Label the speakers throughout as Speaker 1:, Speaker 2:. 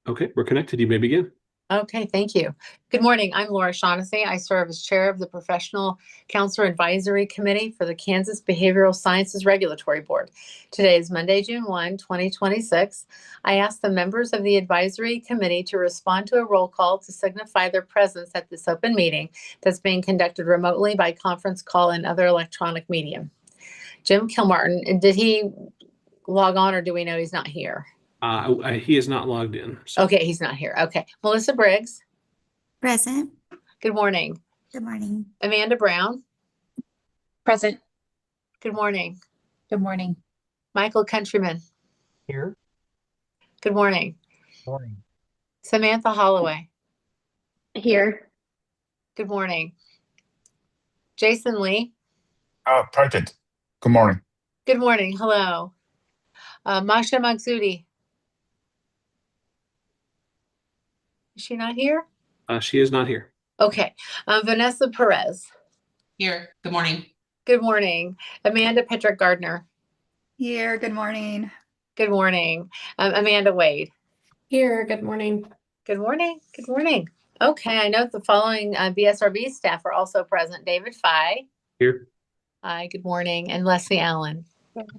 Speaker 1: Okay, we're connected. You may begin.
Speaker 2: Okay, thank you. Good morning. I'm Laura Shaughnessy. I serve as chair of the Professional Counselor Advisory Committee for the Kansas Behavioral Sciences Regulatory Board. Today is Monday, June 1, 2026. I ask the members of the advisory committee to respond to a roll call to signify their presence at this open meeting that's being conducted remotely by conference call and other electronic medium. Jim Kilmartin, did he log on or do we know he's not here?
Speaker 1: He is not logged in.
Speaker 2: So. Okay, he's not here. Okay. Melissa Briggs.
Speaker 3: Present.
Speaker 2: Good morning.
Speaker 3: Good morning.
Speaker 2: Amanda Brown.
Speaker 4: Present.
Speaker 2: Good morning.
Speaker 4: Good morning.
Speaker 2: Michael Countryman.
Speaker 5: Here.
Speaker 2: Good morning.
Speaker 5: Morning.
Speaker 2: Samantha Holloway.
Speaker 4: Here.
Speaker 2: Good morning. Jason Lee.
Speaker 6: Present. Good morning.
Speaker 2: Good morning. Hello. Masha Magsudi. Is she not here?
Speaker 1: She is not here.
Speaker 2: Okay. Vanessa Perez.
Speaker 7: Here. Good morning.
Speaker 2: Good morning. Amanda Petrick Gardner.
Speaker 3: Here. Good morning.
Speaker 2: Good morning. Amanda Wade.
Speaker 4: Here. Good morning.
Speaker 2: Good morning. Good morning. Okay. I note the following BSRB staff are also present. David Fye.
Speaker 1: Here.
Speaker 2: Hi. Good morning. And Leslie Allen. Good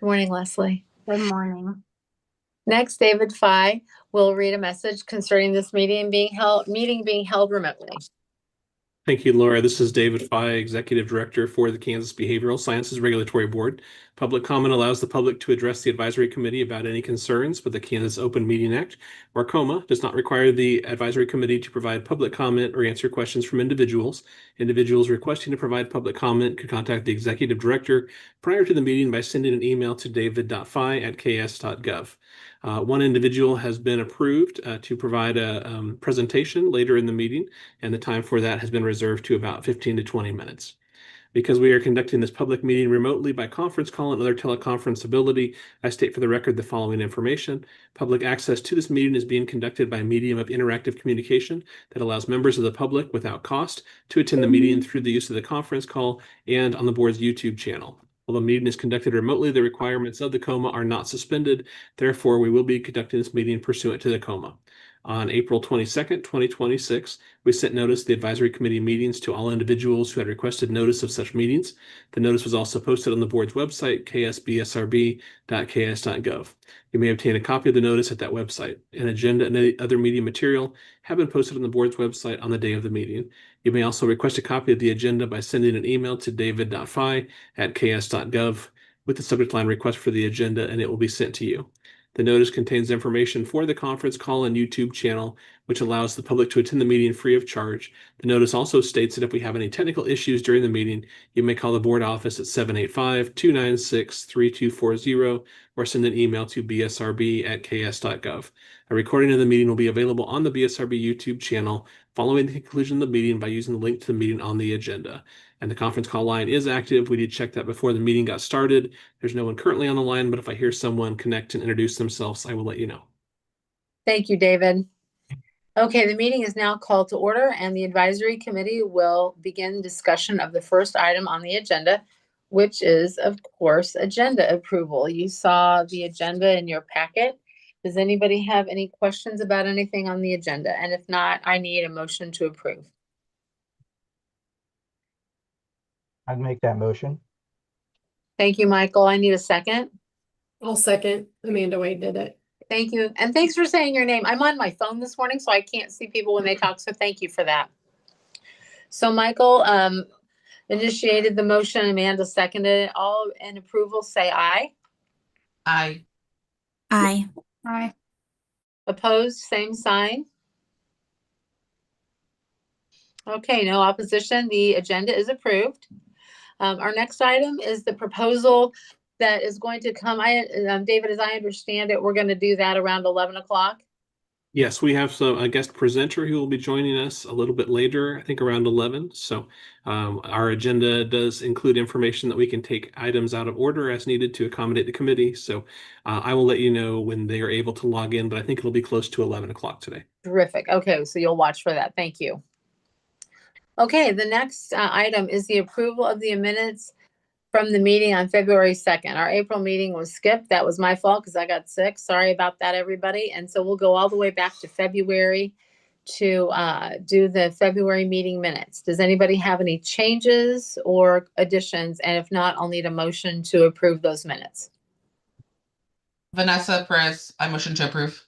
Speaker 2: morning, Leslie.
Speaker 4: Good morning.
Speaker 2: Next, David Fye will read a message concerning this meeting being held remotely.
Speaker 1: Thank you, Laura. This is David Fye, Executive Director for the Kansas Behavioral Sciences Regulatory Board. Public comment allows the public to address the advisory committee about any concerns with the Kansas Open Meeting Act. COMA does not require the advisory committee to provide public comment or answer questions from individuals. Individuals requesting to provide public comment could contact the Executive Director prior to the meeting by sending an email to david.fye@ks.gov. One individual has been approved to provide a presentation later in the meeting, and the time for that has been reserved to about 15 to 20 minutes. Because we are conducting this public meeting remotely by conference call and other teleconference ability, I state for the record the following information. Public access to this meeting is being conducted by a medium of interactive communication that allows members of the public without cost to attend the meeting through the use of the conference call and on the board's YouTube channel. While the meeting is conducted remotely, the requirements of the COMA are not suspended. Therefore, we will be conducting this meeting pursuant to the COMA. On April 22nd, 2026, we sent notice of the advisory committee meetings to all individuals who had requested notice of such meetings. The notice was also posted on the board's website, ksbsrb.ks.gov. You may obtain a copy of the notice at that website. An agenda and other media material have been posted on the board's website on the day of the meeting. You may also request a copy of the agenda by sending an email to david.fye@ks.gov with the subject line request for the agenda, and it will be sent to you. The notice contains information for the conference call and YouTube channel, which allows the public to attend the meeting free of charge. The notice also states that if we have any technical issues during the meeting, you may call the board office at 785-296-3240 or send an email to bsrb@ks.gov. A recording of the meeting will be available on the BSRB YouTube channel following the conclusion of the meeting by using the link to the meeting on the agenda. And the conference call line is active. We did check that before the meeting got started. There's no one currently on the line, but if I hear someone connect and introduce themselves, I will let you know.
Speaker 2: Thank you, David. Okay, the meeting is now called to order and the advisory committee will begin discussion of the first item on the agenda, which is, of course, agenda approval. You saw the agenda in your packet. Does anybody have any questions about anything on the agenda? And if not, I need a motion to approve.
Speaker 5: I'd make that motion.
Speaker 2: Thank you, Michael. I need a second.
Speaker 4: I'll second. Amanda Wade did it.
Speaker 2: Thank you. And thanks for saying your name. I'm on my phone this morning, so I can't see people when they talk. So thank you for that. So Michael initiated the motion. Amanda seconded it. All in approval, say aye.
Speaker 7: Aye.
Speaker 3: Aye.
Speaker 4: Aye.
Speaker 2: Opposed, same sign. Okay, no opposition. The agenda is approved. Our next item is the proposal that is going to come. David, as I understand it, we're going to do that around 11 o'clock.
Speaker 1: Yes, we have a guest presenter who will be joining us a little bit later, I think around 11. So our agenda does include information that we can take items out of order as needed to accommodate the committee. So I will let you know when they are able to log in, but I think it'll be close to 11 o'clock today.
Speaker 2: Terrific. Okay, so you'll watch for that. Thank you. Okay, the next item is the approval of the minutes from the meeting on February 2nd. Our April meeting was skipped. That was my fault because I got sick. Sorry about that, everybody. And so we'll go all the way back to February to do the February meeting minutes. Does anybody have any changes or additions? And if not, I'll need a motion to approve those minutes.
Speaker 7: Vanessa Perez, I motion to approve.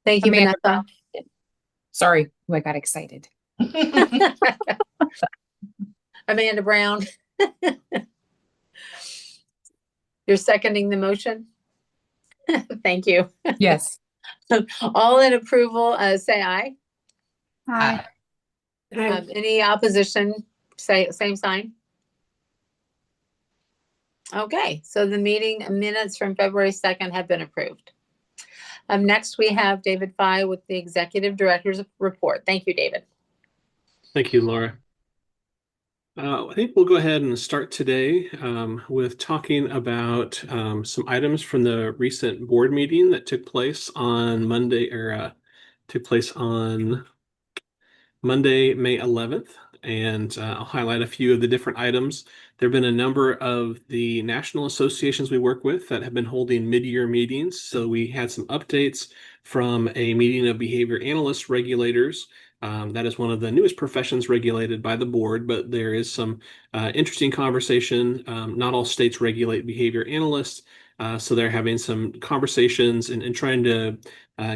Speaker 2: Thank you,
Speaker 8: Amanda
Speaker 2: Vanessa.
Speaker 8: Sorry, I got excited.
Speaker 2: Amanda Brown. You're seconding the motion? Thank you.
Speaker 8: Yes.
Speaker 2: All in approval, say aye.
Speaker 3: Aye.
Speaker 2: Any opposition, say same sign. Okay, so the meeting minutes from February 2nd have been approved. Next, we have David Fye with the Executive Director's report. Thank you, David.
Speaker 1: Thank you, Laura. I think we'll go ahead and start today with talking about some items from the recent board meeting that took place on Monday, May 11th, and I'll highlight a few of the different items. There have been a number of the national associations we work with that have been holding mid-year meetings. So we had some updates from a meeting of behavior analyst regulators. That is one of the newest professions regulated by the board, but there is some interesting conversation. Not all states regulate behavior analysts. So they're having some conversations and trying to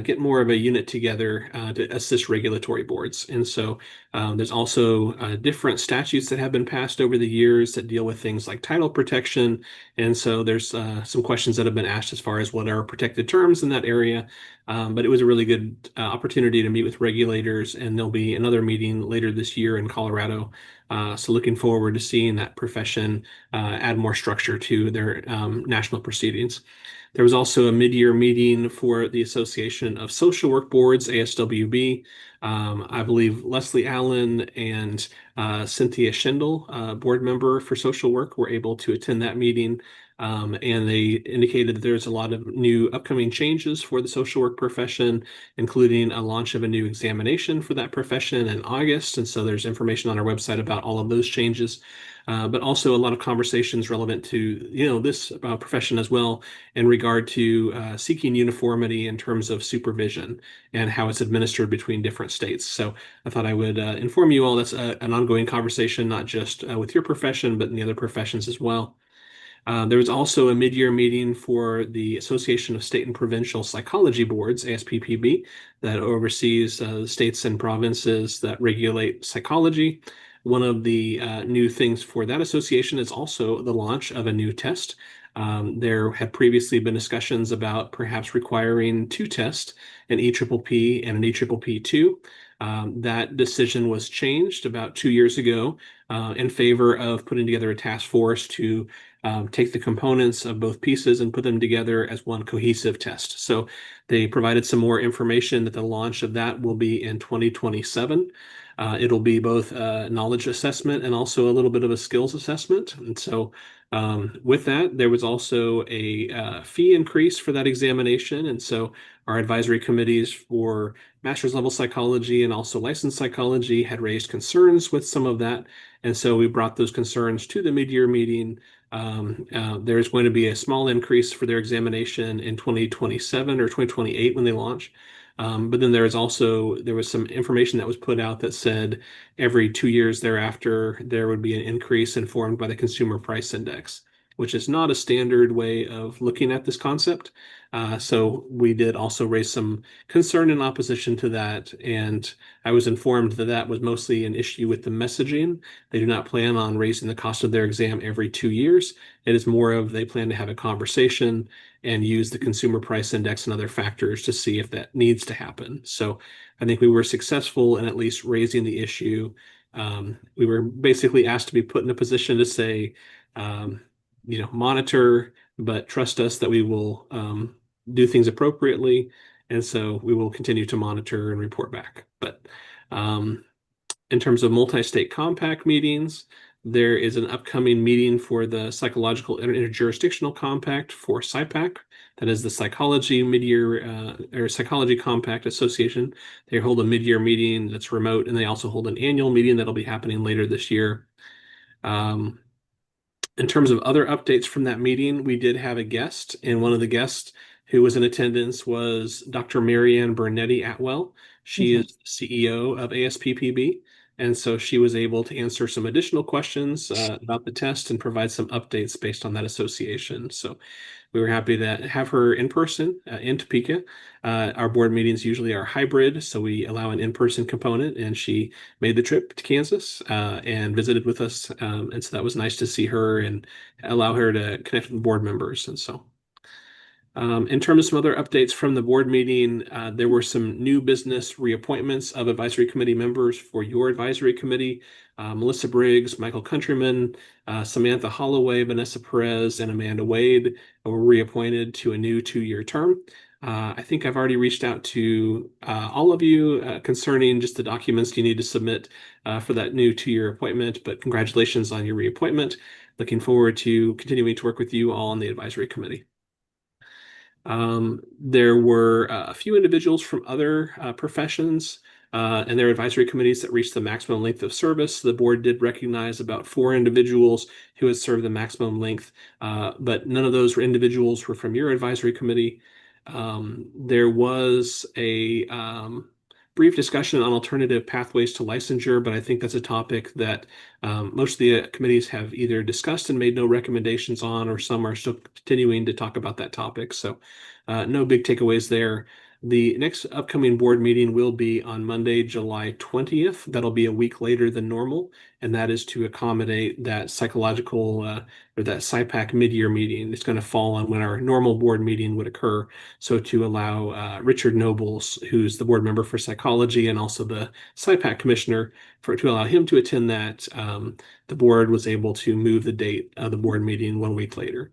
Speaker 1: get more of a unit together to assist regulatory boards. And so there's also different statutes that have been passed over the years that deal with things like title protection. And so there's some questions that have been asked as far as what are protected terms in that area. But it was a really good opportunity to meet with regulators, and there'll be another meeting later this year in Colorado. So looking forward to seeing that profession add more structure to their national proceedings. There was also a mid-year meeting for the Association of Social Work Boards, ASWB. I believe Leslie Allen and Cynthia Schindel, board member for social work, were able to attend that meeting. And they indicated that there's a lot of new upcoming changes for the social work profession, including a launch of a new examination for that profession in August. And so there's information on our website about all of those changes. But also a lot of conversations relevant to this profession as well in regard to seeking uniformity in terms of supervision and how it's administered between different states. So I thought I would inform you all that's an ongoing conversation, not just with your profession, but in the other professions as well. There was also a mid-year meeting for the Association of State and Provincial Psychology Boards, ASPPB, that oversees the states and provinces that regulate psychology. One of the new things for that association is also the launch of a new test. There had previously been discussions about perhaps requiring two tests, an EPPP and an EPPP2. That decision was changed about 2 years ago in favor of putting together a task force to take the components of both pieces and put them together as one cohesive test. So they provided some more information that the launch of that will be in 2027. It'll be both a knowledge assessment and also a little bit of a skills assessment. And so with that, there was also a fee increase for that examination. And so our advisory committees for master's level psychology and also licensed psychology had raised concerns with some of that. And so we brought those concerns to the mid-year meeting. There's going to be a small increase for their examination in 2027 or 2028 when they launch. But then there was some information that was put out that said every 2 years thereafter, there would be an increase informed by the Consumer Price Index, which is not a standard way of looking at this concept. So we did also raise some concern in opposition to that. And I was informed that that was mostly an issue with the messaging. They do not plan on raising the cost of their exam every 2 years. It is more of they plan to have a conversation and use the consumer price index and other factors to see if that needs to happen. So I think we were successful in at least raising the issue. We were basically asked to be put in a position to say, monitor, but trust us that we will do things appropriately. And so we will continue to monitor and report back. But in terms of multi-state compact meetings, there is an upcoming meeting for the Psychological Interjurisdictional Compact for SIPAC. That is the Psychology Mid-Year or Psychology Compact Association. They hold a mid-year meeting that's remote, and they also hold an annual meeting that'll be happening later this year. In terms of other updates from that meeting, we did have a guest, and one of the guests who was in attendance was Dr. Marianne Bernetti Atwell. She is the CEO of ASPPB, and so she was able to answer some additional questions about the test and provide some updates based on that association. So we were happy to have her in person in Topeka. Our board meetings usually are hybrid, so we allow an in-person component, and she made the trip to Kansas and visited with us. And so that was nice to see her and allow her to connect with board members. And so in terms of some other updates from the board meeting, there were some new business reappointments of advisory committee members for your advisory committee. Melissa Briggs, Michael Countryman, Samantha Holloway, Vanessa Perez, and Amanda Wade were reappointed to a new 2-year term. I think I've already reached out to all of you concerning just the documents you need to submit for that new 2-year appointment, but congratulations on your reappointment. Looking forward to continuing to work with you all on the advisory committee. There were a few individuals from other professions and their advisory committees that reached the maximum length of service. The board did recognize about 4 individuals who had served the maximum length, but none of those individuals were from your advisory committee. There was a brief discussion on alternative pathways to licensure, but I think that's a topic that most of the committees have either discussed and made no recommendations on, or some are still continuing to talk about that topic. So no big takeaways there. The next upcoming board meeting will be on Monday, July 20th. That'll be a week later than normal, and that is to accommodate that psychological or that SIPAC mid-year meeting. It's going to fall on when our normal board meeting would occur. So to allow Richard Nobles, who's the board member for psychology and also the SIPAC commissioner, to allow him to attend that, the board was able to move the date of the board meeting 1 week later.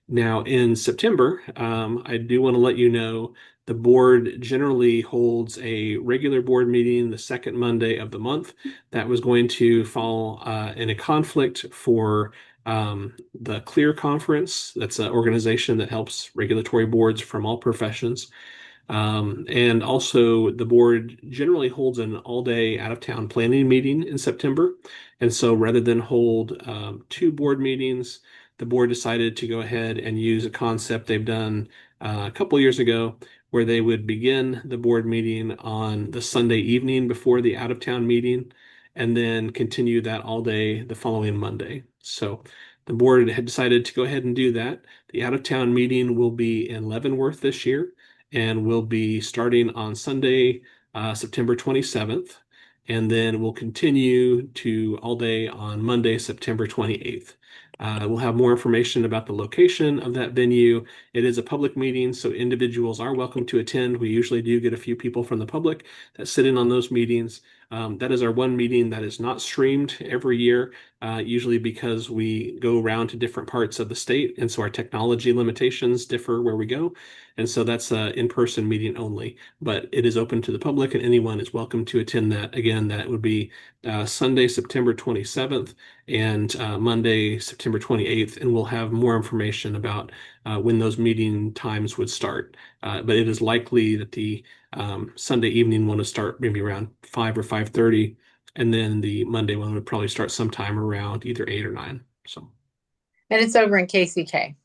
Speaker 1: Now, in September, I do want to let you know the board generally holds a regular board meeting the second Monday of the month. That was going to fall in a conflict for the CLEAR conference. That's an organization that helps regulatory boards from all professions. And also, the board generally holds an all-day out-of-town planning meeting in September. And so rather than hold 2 board meetings, the board decided to go ahead and use a concept they've done a couple of years ago, where they would begin the board meeting on the Sunday evening before the out-of-town meeting, and then continue that all day the following Monday. So the board had decided to go ahead and do that. The out-of-town meeting will be in Leavenworth this year, and will be starting on Sunday, September 27th, and then we'll continue to all day on Monday, September 28th. We'll have more information about the location of that venue. It is a public meeting, so individuals are welcome to attend. We usually do get a few people from the public that sit in on those meetings. That is our one meeting that is not streamed every year, usually because we go around to different parts of the state, and so our technology limitations differ where we go. And so that's an in-person meeting only, but it is open to the public, and anyone is welcome to attend that. Again, that would be Sunday, September 27th, and Monday, September 28th, and we'll have more information about when those meeting times would start. But it is likely that the Sunday evening one will start maybe around 5 or 5:30, and then the Monday one would probably start sometime around either 8 or 9. So,
Speaker 2: And it's over in KCK.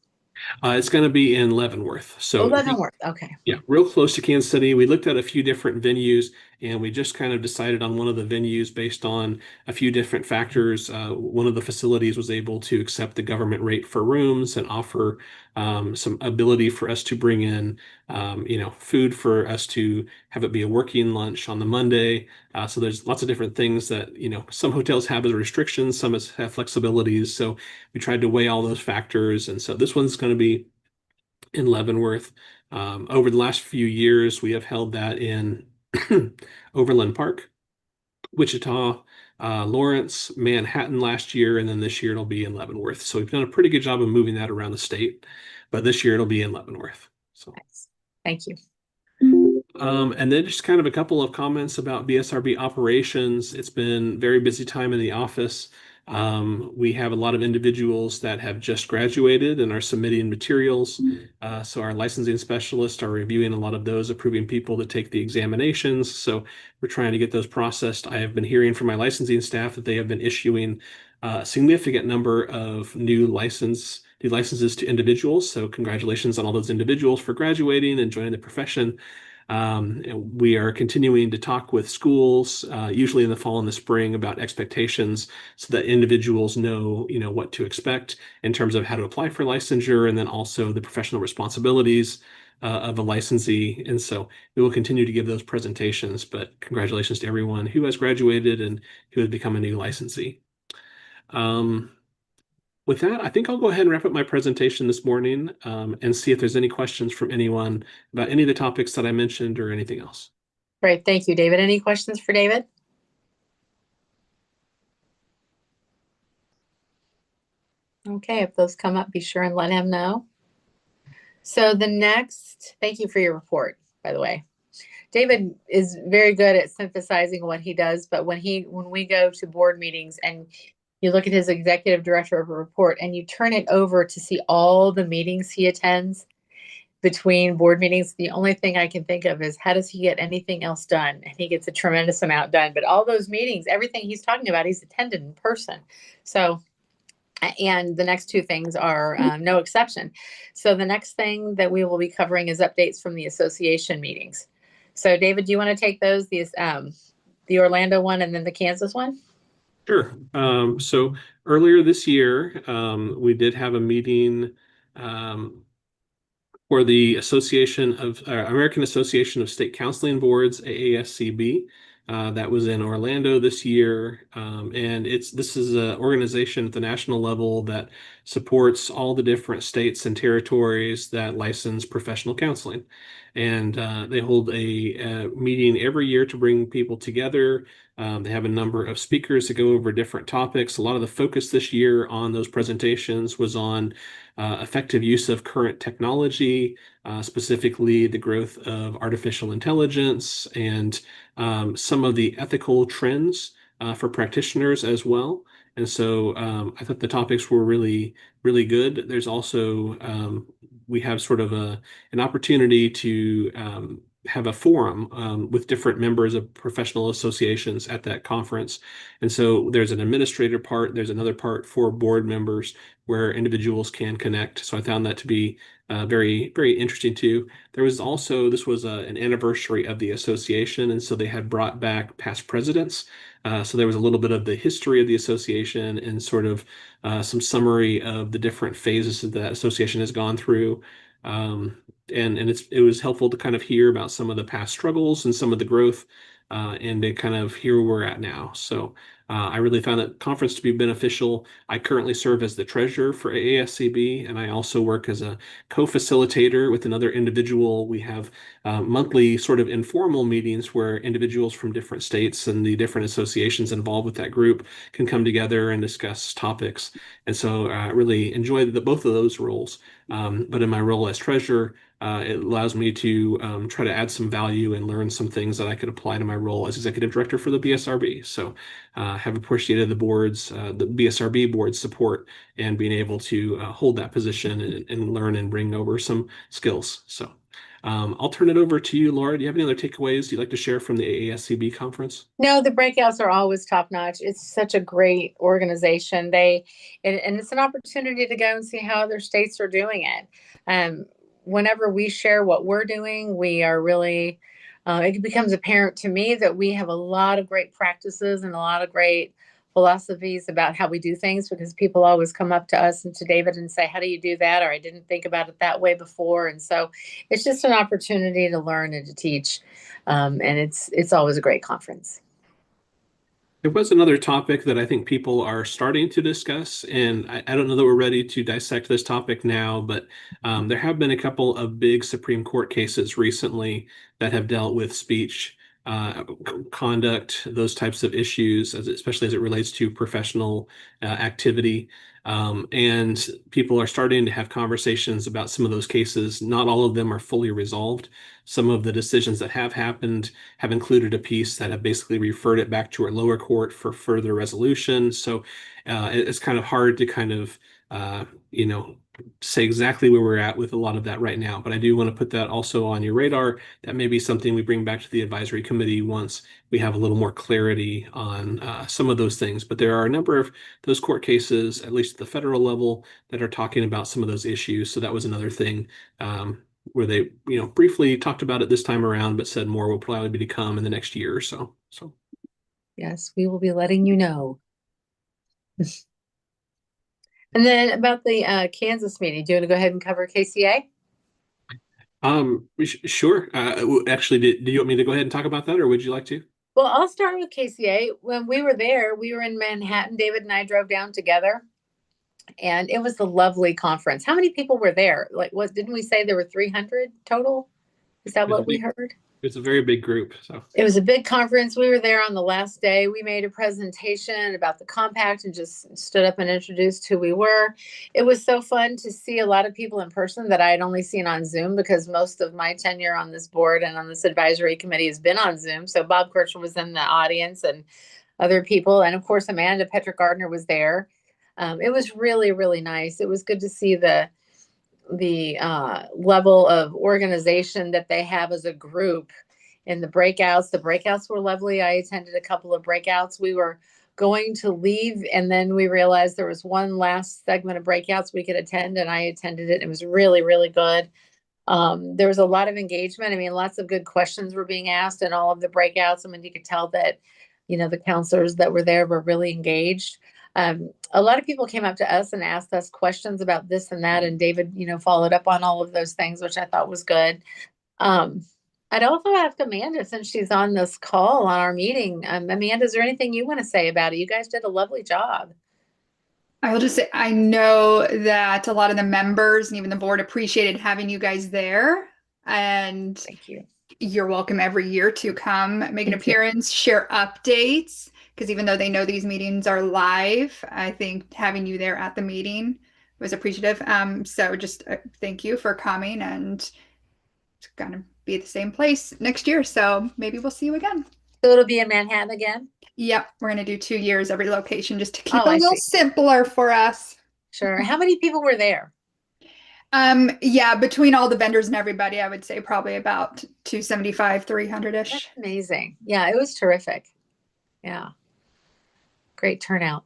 Speaker 1: It's going to be in Leavenworth. So
Speaker 2: Leavenworth, okay.
Speaker 1: yeah, real close to Kansas City. We looked at a few different venues, and we just kind of decided on one of the venues based on a few different factors. One of the facilities was able to accept the government rate for rooms and offer some ability for us to bring in, food for us to have it be a working lunch on the Monday. So there's lots of different things that, some hotels have as restrictions, some have flexibilities. So we tried to weigh all those factors. And so this one's going to be in Leavenworth. Over the last few years, we have held that in Overland Park, Wichita, Lawrence, Manhattan last year, and then this year it'll be in Leavenworth. So we've done a pretty good job of moving that around the state, but this year it'll be in Leavenworth. So
Speaker 2: Nice. Thank you.
Speaker 1: and then just kind of a couple of comments about BSRB operations. It's been very busy time in the office. We have a lot of individuals that have just graduated and are submitting materials. So our licensing specialists are reviewing a lot of those, approving people to take the examinations. So we're trying to get those processed. I have been hearing from my licensing staff that they have been issuing a significant number of new licenses to individuals. So congratulations on all those individuals for graduating and joining the profession. And we are continuing to talk with schools, usually in the fall and the spring, about expectations so that individuals know, what to expect in terms of how to apply for licensure, and then also the professional responsibilities of a licensee. And so we will continue to give those presentations, but congratulations to everyone who has graduated and who has become a new licensee. With that, I think I'll go ahead and wrap up my presentation this morning, and see if there's any questions from anyone about any of the topics that I mentioned or anything else.
Speaker 2: Great. Thank you, David. Any questions for David? Okay, if those come up, be sure and let him know. So thank you for your report, by the way. David is very good at synthesizing what he does, but when we go to board meetings and you look at his executive director of a report and you turn it over to see all the meetings he attends between board meetings, the only thing I can think of is how does he get anything else done? And he gets a tremendous amount done, but all those meetings, everything he's talking about, he's attended in person. So, and the next two things are no exception. So the next thing that we will be covering is updates from the association meetings. So David, do you want to take those, the Orlando one and then the Kansas one?
Speaker 1: Sure. So earlier this year, we did have a meeting for the American Association of State Counseling Boards, AASCB. That was in Orlando this year, and this is an organization at the national level that supports all the different states and territories that license professional counseling. And they hold a meeting every year to bring people together. They have a number of speakers that go over different topics. A lot of the focus this year on those presentations was on effective use of current technology, specifically the growth of artificial intelligence and some of the ethical trends for practitioners as well. And so I thought the topics were really, really good. There's also, we have sort of an opportunity to have a forum with different members of professional associations at that conference. And so there's an administrator part, there's another part for board members where individuals can connect. So I found that to be very, very interesting too. This was an anniversary of the association, and so they had brought back past presidents. So there was a little bit of the history of the association and sort of some summary of the different phases that the association has gone through. And it was helpful to kind of hear about some of the past struggles and some of the growth, and to kind of hear where we're at now. So I really found that conference to be beneficial. I currently serve as the treasurer for AASCB, and I also work as a co-facilitator with another individual. We have monthly sort of informal meetings where individuals from different states and the different associations involved with that group can come together and discuss topics. And so I really enjoy both of those roles. But in my role as treasurer, it allows me to try to add some value and learn some things that I could apply to my role as executive director for the BSRB. So have appreciated the BSRB board's support and being able to hold that position and learn and bring over some skills. So I'll turn it over to you, Laura. Do you have any other takeaways you'd like to share from the AASCB conference?
Speaker 2: No, the breakouts are always top notch. It's such a great organization. And it's an opportunity to go and see how other states are doing it. Whenever we share what we're doing, we are really, it becomes apparent to me that we have a lot of great practices and a lot of great philosophies about how we do things, because people always come up to us and to David and say, how do you do that? Or I didn't think about it that way before. And so it's just an opportunity to learn and to teach. And it's always a great conference.
Speaker 1: There was another topic that I think people are starting to discuss, and I don't know that we're ready to dissect this topic now, but there have been a couple of big Supreme Court cases recently that have dealt with speech, conduct, those types of issues, especially as it relates to professional activity. And people are starting to have conversations about some of those cases. Not all of them are fully resolved. Some of the decisions that have happened have included a piece that have basically referred it back to a lower court for further resolution. So it's kind of hard to kind of, say exactly where we're at with a lot of that right now, but I do want to put that also on your radar. That may be something we bring back to the advisory committee once we have a little more clarity on some of those things. But there are a number of those court cases, at least at the federal level, that are talking about some of those issues. So that was another thing where they, briefly talked about it this time around, but said more will probably be to come in the next year or so. So.
Speaker 2: Yes, we will be letting you know. And then about the Kansas meeting, do you want to go ahead and cover KCA?
Speaker 1: Sure. Actually, do you want me to go ahead and talk about that, or would you like to?
Speaker 2: Well, I'll start with KCA. When we were there, we were in Manhattan. David and I drove down together, and it was a lovely conference. How many people were there? Like, what didn't we say there were 300 total? Is that what we heard?
Speaker 1: It's a very big group. So
Speaker 2: It was a big conference. We were there on the last day. We made a presentation about the compact and just stood up and introduced who we were. It was so fun to see a lot of people in person that I had only seen on Zoom, because most of my tenure on this board and on this advisory committee has been on Zoom. So Bob Kirchner was in the audience and other people. And of course, Amanda Petrick Gardner was there. It was really, really nice. It was good to see the level of organization that they have as a group in the breakouts. The breakouts were lovely. I attended a couple of breakouts. We were going to leave, and then we realized there was one last segment of breakouts we could attend, and I attended it. It was really, really good. There was a lot of engagement. I mean, lots of good questions were being asked in all of the breakouts. I mean, you could tell that, the counselors that were there were really engaged. A lot of people came up to us and asked us questions about this and that, and David, followed up on all of those things, which I thought was good. I'd also ask Amanda, since she's on this call on our meeting. Amanda, is there anything you want to say about it? You guys did a lovely job.
Speaker 3: I will just say, I know that a lot of the members and even the board appreciated having you guys there. And
Speaker 2: Thank you.
Speaker 3: you're welcome every year to come make an
Speaker 2: Thank you.
Speaker 3: appearance, share updates, because even though they know these meetings are live, I think having you there at the meeting was appreciative. So just thank you for coming, and it's gonna be the same place next year. So maybe we'll see you again.
Speaker 2: So it'll be in Manhattan again?
Speaker 3: Yep, we're gonna do 2 years every location just to keep
Speaker 2: Oh,
Speaker 3: it a
Speaker 2: I
Speaker 3: little
Speaker 2: see.
Speaker 3: simpler for us.
Speaker 2: Sure. How many people were there?
Speaker 3: Yeah, between all the vendors and everybody, I would say probably about 275, 300-ish.
Speaker 2: That's amazing. Yeah, it was terrific. Yeah. Great turnout.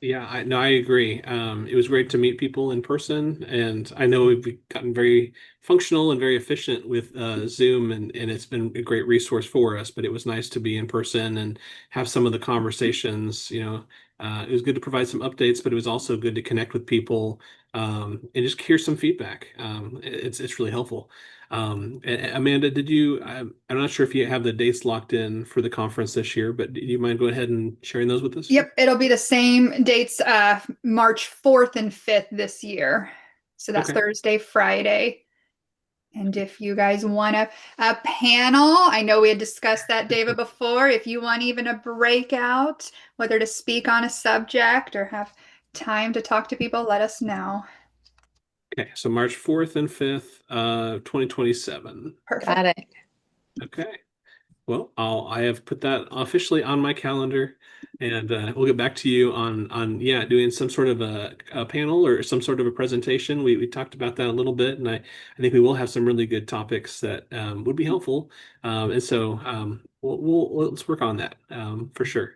Speaker 1: yeah, I agree. It was great to meet people in person, and I know we've gotten very functional and very efficient with Zoom, and it's been a great resource for us. But it was nice to be in person and have some of the conversations. It was good to provide some updates, but it was also good to connect with people and just hear some feedback. It's really helpful. Amanda, I'm not sure if you have the dates locked in for the conference this year, but do you mind go ahead and sharing those with us?
Speaker 3: Yep, it'll be the same dates, March 4th and 5th this year. So that's
Speaker 1: Okay.
Speaker 3: Thursday, Friday. And if you guys want a panel, I know we had discussed that, David, before. If you want even a breakout, whether to speak on a subject or have time to talk to people, let us know.
Speaker 1: Okay, so March 4th and 5th, 2027.
Speaker 3: Perfect.
Speaker 2: Got it.
Speaker 1: Okay. Well, I have put that officially on my calendar, and we'll get back to you on doing some sort of a panel or some sort of a presentation. We talked about that a little bit, and I think we will have some really good topics that would be helpful. And so let's work on that for sure.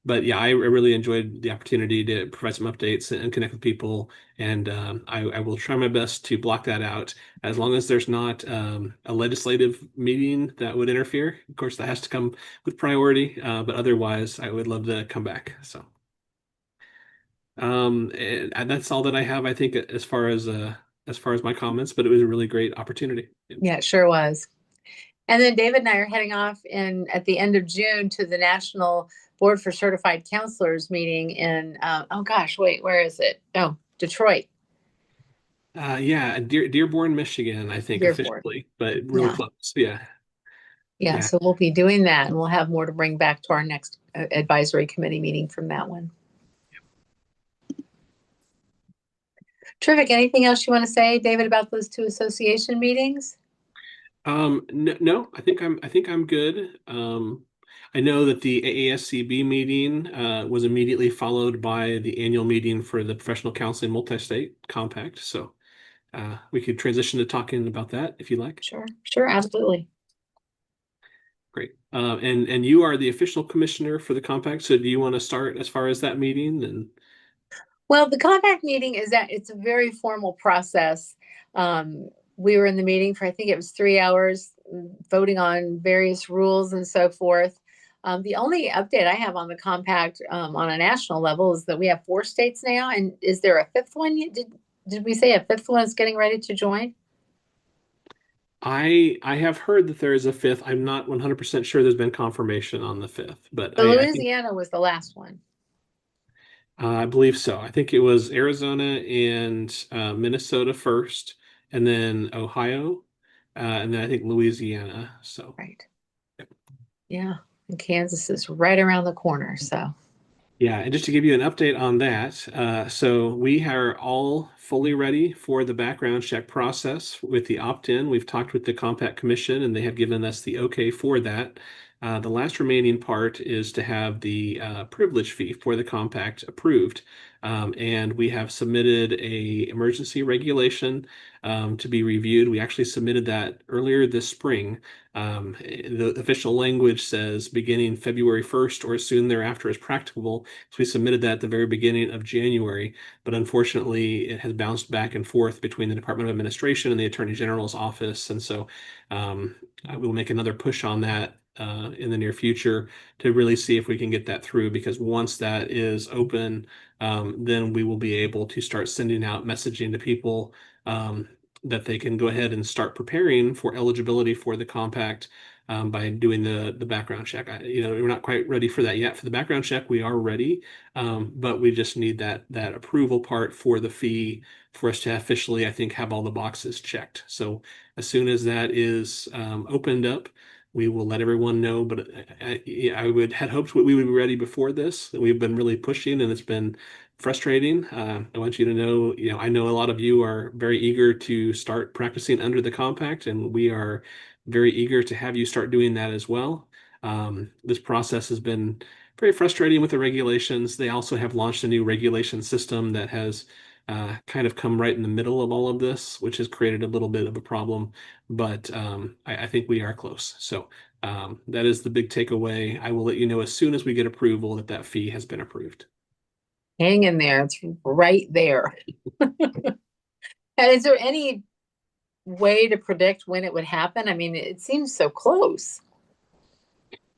Speaker 1: But yeah, I really enjoyed the opportunity to provide some updates and connect with people. And I will try my best to block that out as long as there's not a legislative meeting that would interfere. Of course, that has to come with priority, but otherwise, I would love to come back. So and that's all that I have, I think, as far as my comments, but it was a really great opportunity.
Speaker 2: Yeah, it sure was. And then David and I are heading off at the end of June to the National Board for Certified Counselors meeting in, oh gosh, wait, where is it? Oh, Detroit.
Speaker 1: Yeah, Dearborn, Michigan, I think
Speaker 2: Dearborn.
Speaker 1: officially, but really
Speaker 2: Yeah.
Speaker 1: close. Yeah.
Speaker 2: Yeah,
Speaker 1: Yeah.
Speaker 2: so we'll be doing that, and we'll have more to bring back to our next advisory committee meeting from that one. Terrific. Anything else you want to say, David, about those two association meetings?
Speaker 1: No, I think I'm good. I know that the AASCB meeting was immediately followed by the annual meeting for the Professional Counseling Multi-State Compact. So we could transition to talking about that if you like.
Speaker 2: Sure, absolutely.
Speaker 1: Great. And you are the official commissioner for the compact. So do you want to start as far as that meeting? And
Speaker 2: Well, the compact meeting is that it's a very formal process. We were in the meeting for, I think it was 3 hours, voting on various rules and so forth. The only update I have on the compact on a national level is that we have 4 states now. And is there a 5th one? Did we say a 5th one is getting ready to join?
Speaker 1: I have heard that there is a 5th. I'm not 100% sure there's been confirmation on the 5th, but
Speaker 2: So
Speaker 1: I think
Speaker 2: Louisiana was the last one.
Speaker 1: I believe so. I think it was Arizona and Minnesota first, and then Ohio, and then I think Louisiana. So
Speaker 2: Right. Yeah. And Kansas is right around the corner. So
Speaker 1: yeah, and just to give you an update on that, so we are all fully ready for the background check process with the opt-in. We've talked with the Compact Commission, and they have given us the okay for that. The last remaining part is to have the privilege fee for the compact approved. And we have submitted a emergency regulation to be reviewed. We actually submitted that earlier this spring. The official language says beginning February 1st or as soon thereafter as practicable. So we submitted that at the very beginning of January, but unfortunately it has bounced back and forth between the Department of Administration and the Attorney General's office. And so I will make another push on that in the near future to really see if we can get that through, because once that is open, then we will be able to start sending out messaging to people that they can go ahead and start preparing for eligibility for the compact by doing the background check. We're not quite ready for that yet. For the background check, we are ready, but we just need that approval part for the fee for us to officially, I think, have all the boxes checked. So as soon as that is opened up, we will let everyone know. But I had hoped we would be ready before this. We've been really pushing, and it's been frustrating. I want you to know, I know a lot of you are very eager to start practicing under the compact, and we are very eager to have you start doing that as well. This process has been very frustrating with the regulations. They also have launched a new regulation system that has kind of come right in the middle of all of this, which has created a little bit of a problem. But I think we are close. So that is the big takeaway. I will let you know as soon as we get approval that that fee has been approved.
Speaker 2: hang in there. It's right there. And is there any way to predict when it would happen? I mean, it seems so close.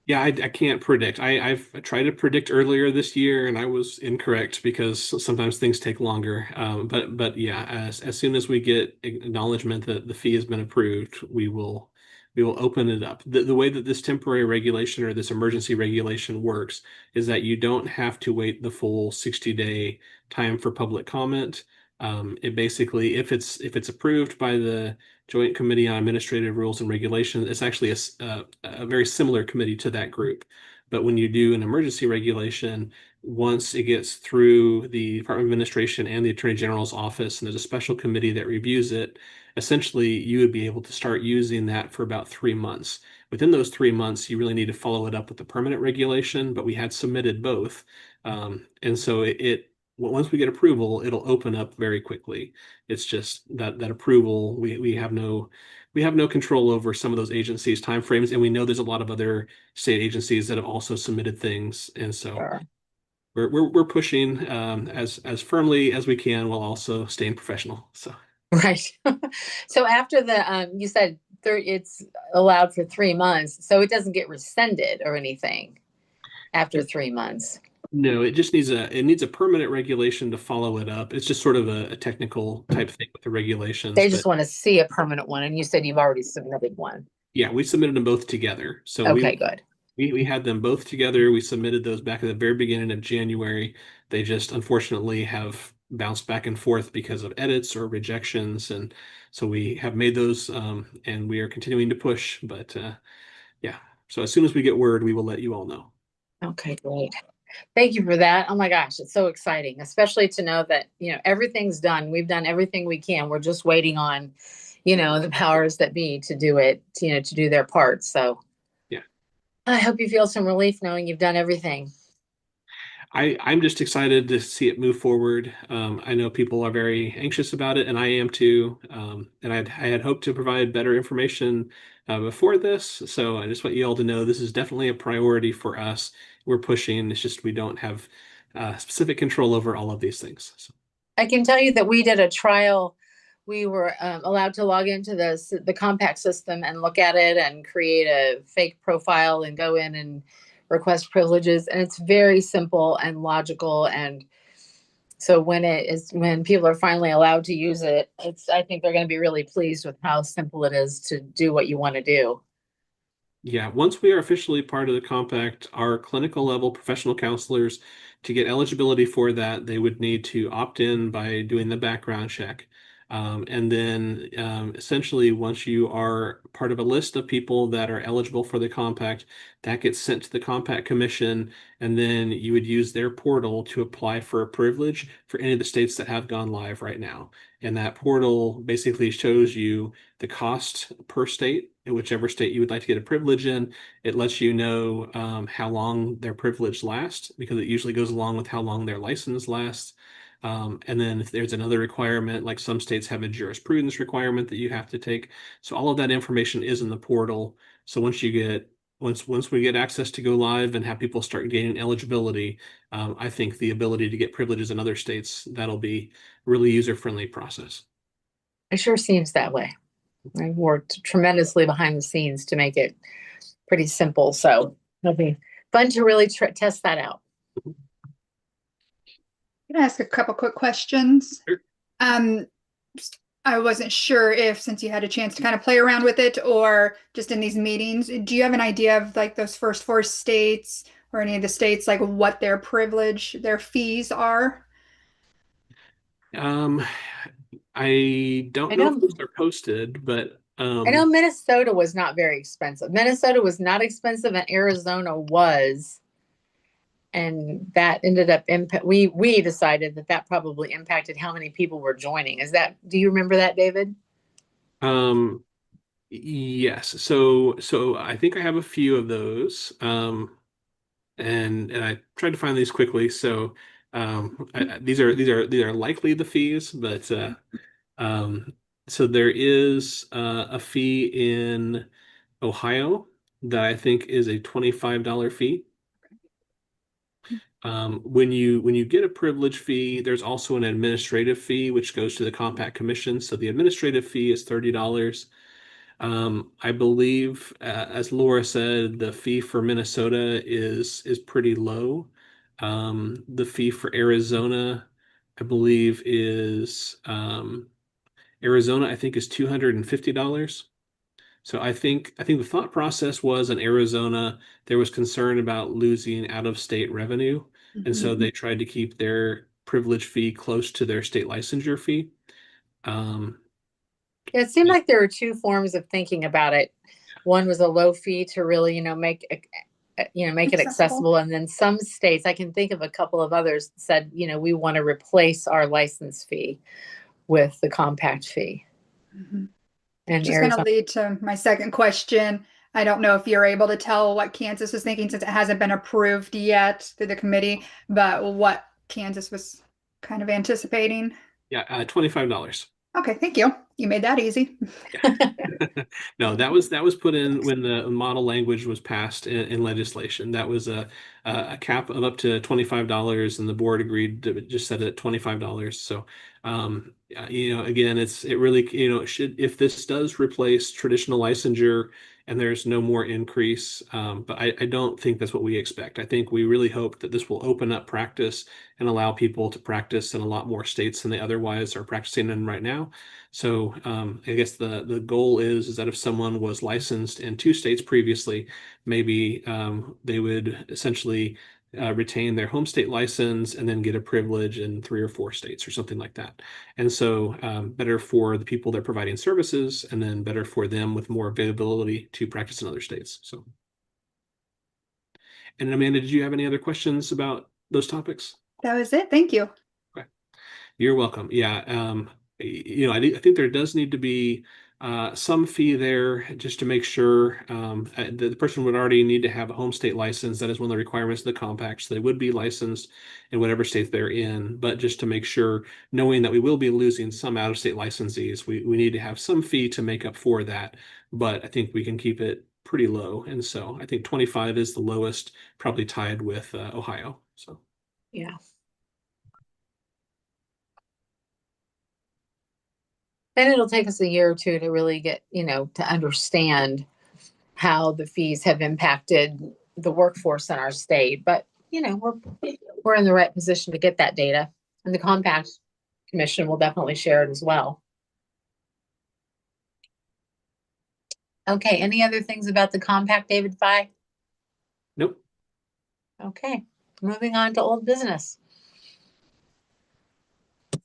Speaker 1: Yeah, I can't predict. I've tried to predict earlier this year, and I was incorrect because sometimes things take longer. But yeah, as soon as we get acknowledgement that the fee has been approved, we will open it up. The way that this temporary regulation or this emergency regulation works is that you don't have to wait the full 60-day time for public comment. It basically, if it's approved by the Joint Committee on Administrative Rules and Regulations, it's actually a very similar committee to that group. But when you do an emergency regulation, once it gets through the Department of Administration and the Attorney General's office, and there's a special committee that reviews it, essentially you would be able to start using that for about 3 months. Within those 3 months, you really need to follow it up with the permanent regulation, but we had submitted both. And so once we get approval, it'll open up very quickly. It's just that approval, we have no control over some of those agencies' timeframes, and we know there's a lot of other state agencies that have also submitted things, and so
Speaker 2: Sure.
Speaker 1: we're pushing as firmly as we can while also staying professional. So
Speaker 2: Right. So after the, you said it's allowed for 3 months, so it doesn't get rescinded or anything after 3 months.
Speaker 1: no, it just needs a permanent regulation to follow it up. It's just sort of a technical type thing with the regulations.
Speaker 2: They just want to see a permanent one, and you said you've already submitted one.
Speaker 1: Yeah, we submitted them both together. So
Speaker 2: Okay, good.
Speaker 1: we had them both together. We submitted those back at the very beginning of January. They just unfortunately have bounced back and forth because of edits or rejections. And so we have made those and we are continuing to push. But yeah, so as soon as we get word, we will let you all know.
Speaker 2: Okay, great. Thank you for that. Oh my gosh, it's so exciting, especially to know that, everything's done. We've done everything we can. We're just waiting on, the powers that be to do it, to do their part. So
Speaker 1: Yeah.
Speaker 2: I hope you feel some relief knowing you've done everything.
Speaker 1: I'm just excited to see it move forward. I know people are very anxious about it, and I am too. And I had hoped to provide better information before this, so I just want you all to know this is definitely a priority for us. We're pushing. It's just we don't have specific control over all of these things. So.
Speaker 2: I can tell you that we did a trial. We were allowed to log into the compact system and look at it and create a fake profile and go in and request privileges. And it's very simple and logical. And so when people are finally allowed to use it, I think they're going to be really pleased with how simple it is to do what you want to do.
Speaker 1: Yeah, once we are officially part of the compact, our clinical level professional counselors, to get eligibility for that, they would need to opt in by doing the background check. And then essentially, once you are part of a list of people that are eligible for the compact, that gets sent to the compact commission, and then you would use their portal to apply for a privilege for any of the states that have gone live right now. And that portal basically shows you the cost per state in whichever state you would like to get a privilege in. It lets you know how long their privilege lasts, because it usually goes along with how long their license lasts. And then if there's another requirement, like some states have a jurisprudence requirement that you have to take. So all of that information is in the portal. So once we get access to go live and have people start gaining eligibility, I think the ability to get privileges in other states, that'll be a really user-friendly process.
Speaker 2: It sure seems that way. I worked tremendously behind the scenes to make it pretty simple. So it'll be fun to really test that out.
Speaker 3: Can I ask a couple quick questions?
Speaker 1: Sure.
Speaker 3: I wasn't sure if, since you had a chance to kind of play around with it or just in these meetings, do you have an idea of like those first 4 states or any of the states, like what their fees are?
Speaker 1: I don't know if those are posted, but
Speaker 2: I know Minnesota was not very expensive. Minnesota was not expensive, and Arizona was. And that ended up we decided that probably impacted how many people were joining. Do you remember that, David?
Speaker 1: Yes. So I think I have a few of those. And I tried to find these quickly. So these are likely the fees, but so there is a fee in Ohio that I think is a $25 fee. When you get a privilege fee, there's also an administrative fee which goes to the compact commission. So the administrative fee is $30. I believe, as Laura said, the fee for Minnesota is pretty low. The fee for Arizona, I believe, is Arizona, I think, is $250. So I think the thought process was in Arizona, there was concern about losing out-of-state revenue. And so they tried to keep their privilege fee close to their state licensure fee.
Speaker 2: It seemed like there were 2 forms of thinking about it. One was a low fee to really, make it accessible. And then some states, I can think of a couple of others, said, we want to replace our license fee with the compact fee. And
Speaker 3: just going to lead to my second question. I don't know if you're able to tell what Kansas was thinking, since it hasn't been approved yet through the committee, but what Kansas was kind of anticipating.
Speaker 1: Yeah, $25.
Speaker 3: Okay, thank you. You made that easy.
Speaker 1: No, that was put in when the model language was passed in legislation. That was a cap of up to $25, and the board agreed to just set it at $25. So, again, it really, if this does replace traditional licensure and there's no more increase, but I don't think that's what we expect. I think we really hope that this will open up practice and allow people to practice in a lot more states than they otherwise are practicing in right now. So I guess the goal is that if someone was licensed in 2 states previously, maybe they would essentially retain their home state license and then get a privilege in 3 or 4 states or something like that. And so better for the people they're providing services, and then better for them with more availability to practice in other states. So, and Amanda, did you have any other questions about those topics?
Speaker 3: That was it. Thank you.
Speaker 1: Okay. You're welcome. Yeah. I think there does need to be some fee there just to make sure the person would already need to have a home state license. That is one of the requirements of the compact, so they would be licensed in whatever state they're in. But just to make sure, knowing that we will be losing some out-of-state licensees, we need to have some fee to make up for that. But I think we can keep it pretty low. And so I think 25 is the lowest, probably tied with Ohio. So
Speaker 2: Yeah. And it'll take us a year or two to really get, to understand how the fees have impacted the workforce in our state. But, we're in the right position to get that data. And the Compact Commission will definitely share it as well. Okay, any other things about the compact, David Fye?
Speaker 1: nope.
Speaker 2: Okay, moving on to old business.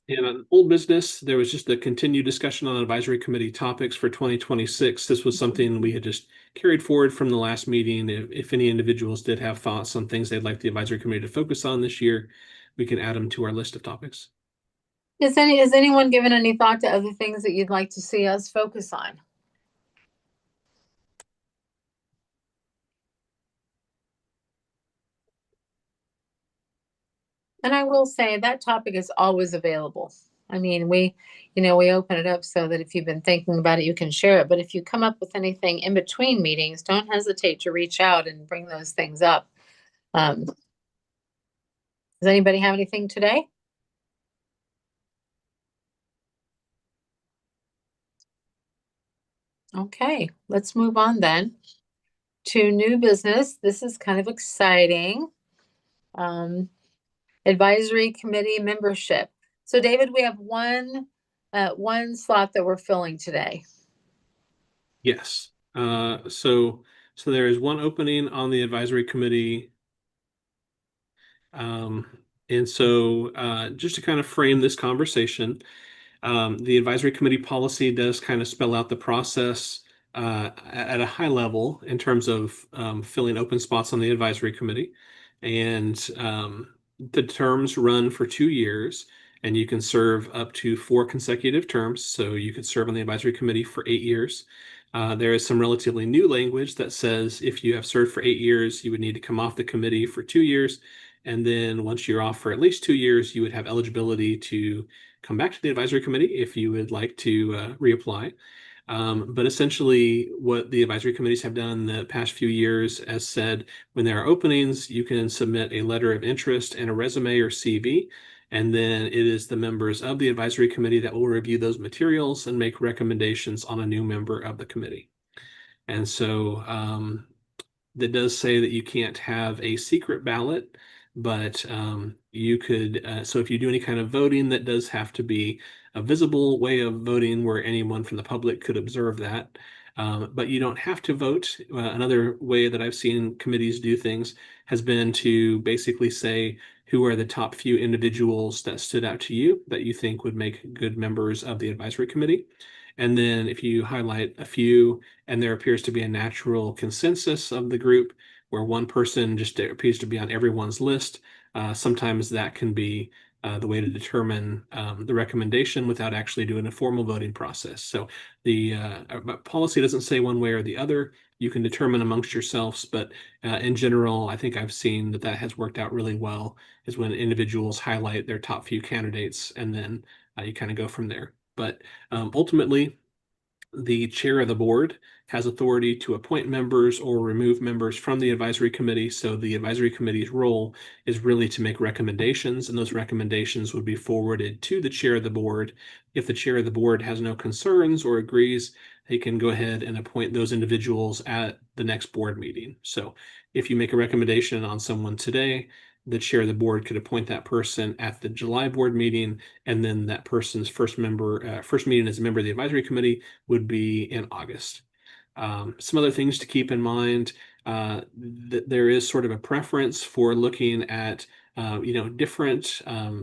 Speaker 1: And on old business, there was just a continued discussion on advisory committee topics for 2026. This was something we had just carried forward from the last meeting. If any individuals did have thoughts on things they'd like the advisory committee to focus on this year, we can add them to our list of topics.
Speaker 2: Has anyone given any thought to other things that you'd like to see us focus on? And I will say that topic is always available. I mean, we open it up so that if you've been thinking about it, you can share it. But if you come up with anything in between meetings, don't hesitate to reach out and bring those things up. Does anybody have anything today? Okay, let's move on then to new business. This is kind of exciting. Advisory committee membership. So David, we have one slot that we're filling today.
Speaker 1: Yes. So there is one opening on the advisory committee. And so just to kind of frame this conversation, the advisory committee policy does kind of spell out the process at a high level in terms of filling open spots on the advisory committee. And the terms run for 2 years, and you can serve up to 4 consecutive terms. So you could serve on the advisory committee for 8 years. There is some relatively new language that says if you have served for 8 years, you would need to come off the committee for 2 years. And then once you're off for at least 2 years, you would have eligibility to come back to the advisory committee if you would like to reapply. But essentially, what the advisory committees have done the past few years, as said, when there are openings, you can submit a letter of interest and a resume or CV. And then it is the members of the advisory committee that will review those materials and make recommendations on a new member of the committee. And so that does say that you can't have a secret ballot, but you could, so if you do any kind of voting, that does have to be a visible way of voting where anyone from the public could observe that. But you don't have to vote. Another way that I've seen committees do things has been to basically say who are the top few individuals that stood out to you that you think would make good members of the advisory committee. And then if you highlight a few and there appears to be a natural consensus of the group where one person just appears to be on everyone's list, sometimes that can be the way to determine the recommendation without actually doing a formal voting process. So the policy doesn't say one way or the other. You can determine amongst yourselves, but in general, I think I've seen that has worked out really well, is when individuals highlight their top few candidates and then you kind of go from there. But ultimately, the chair of the board has authority to appoint members or remove members from the advisory committee. So the advisory committee's role is really to make recommendations, and those recommendations would be forwarded to the chair of the board. If the chair of the board has no concerns or agrees, they can go ahead and appoint those individuals at the next board meeting. So if you make a recommendation on someone today, the chair of the board could appoint that person at the July board meeting, and then that person's first meeting as a member of the advisory committee would be in August. Some other things to keep in mind, that there is sort of a preference for looking at different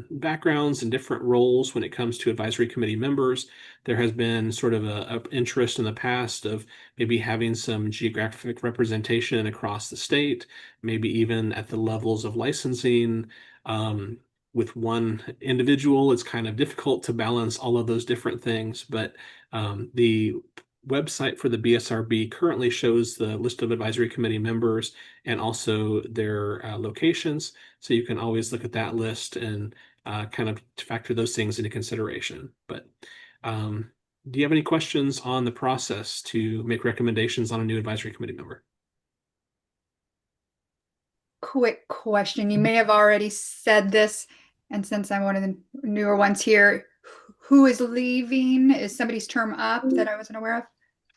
Speaker 1: backgrounds and different roles when it comes to advisory committee members. There has been sort of a interest in the past of maybe having some geographic representation across the state, maybe even at the levels of licensing. with one individual, it's kind of difficult to balance all of those different things. But the website for the BSRB currently shows the list of advisory committee members and also their locations. So you can always look at that list and kind of factor those things into consideration. But do you have any questions on the process to make recommendations on a new advisory committee member?
Speaker 3: Quick question. You may have already said this, and since I'm one of the newer ones here, who is leaving? Is somebody's term up that I wasn't aware of?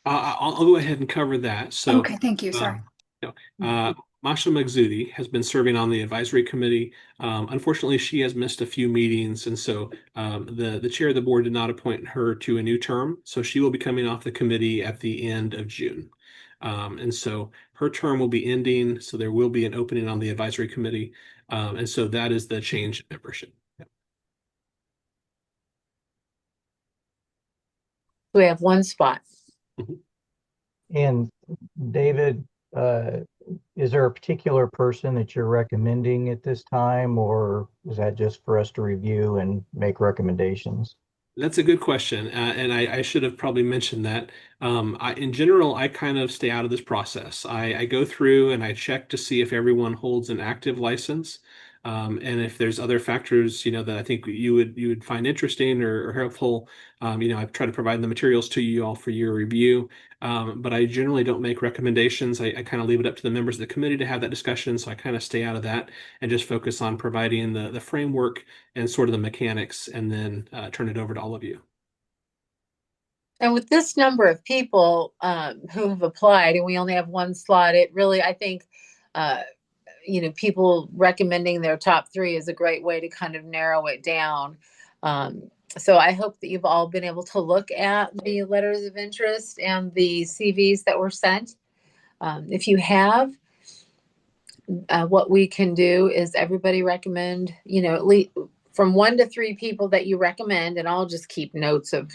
Speaker 1: I'll go ahead and cover that. So,
Speaker 3: Okay, thank you. Sorry.
Speaker 1: Masha Magzudi has been serving on the advisory committee. Unfortunately, she has missed a few meetings, and so the chair of the board did not appoint her to a new term. So she will be coming off the committee at the end of June. And so her term will be ending, so there will be an opening on the advisory committee. And so that is the change in membership.
Speaker 2: We have one spot.
Speaker 5: And David, is there a particular person that you're recommending at this time, or is that just for us to review and make recommendations?
Speaker 1: That's a good question, and I should have probably mentioned that. In general, I kind of stay out of this process. I go through and I check to see if everyone holds an active license, and if there's other factors, that I think you would find interesting or helpful. I try to provide the materials to you all for your review, but I generally don't make recommendations. I kind of leave it up to the members of the committee to have that discussion, so I kind of stay out of that and just focus on providing the framework and sort of the mechanics, and then turn it over to all of you.
Speaker 2: And with this number of people who have applied, and we only have one slot, it really, I think, people recommending their top three is a great way to kind of narrow it down. So I hope that you've all been able to look at the letters of interest and the CVs that were sent. If you have, what we can do is everybody recommend, at least from 1 to 3 people that you recommend, and I'll just keep notes of,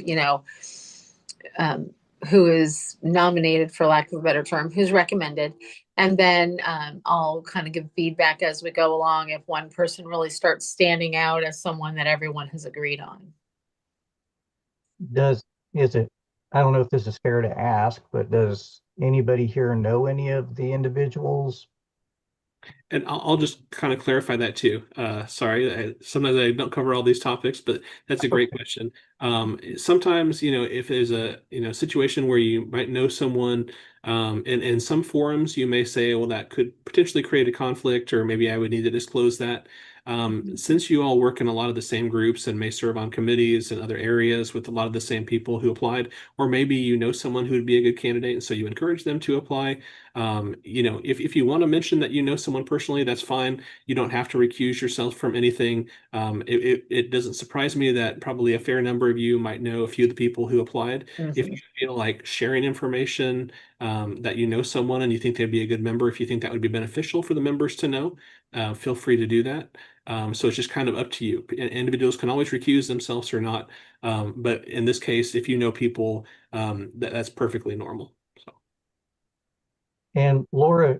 Speaker 2: who is nominated, for lack of a better term, who's recommended. And then I'll kind of give feedback as we go along if one person really starts standing out as someone that everyone has agreed on.
Speaker 5: I don't know if this is fair to ask, but does anybody here know any of the individuals?
Speaker 1: And I'll just kind of clarify that too. Sorry, sometimes I don't cover all these topics, but that's a great question. Sometimes, if there's a situation where you might know someone, in some forums, you may say, well, that could potentially create a conflict, or maybe I would need to disclose that. Since you all work in a lot of the same groups and may serve on committees and other areas with a lot of the same people who applied, or maybe you know someone who would be a good candidate, and so you encourage them to apply. If you want to mention that you know someone personally, that's fine. You don't have to recuse yourself from anything. It doesn't surprise me that probably a fair number of you might know a few of the people who applied. If you feel like sharing information, that you know someone and you think they'd be a good member, if you think that would be beneficial for the members to know, feel free to do that. So it's just kind of up to you. Individuals can always recuse themselves or not. But in this case, if you know people, that's perfectly normal. So.
Speaker 5: And Laura,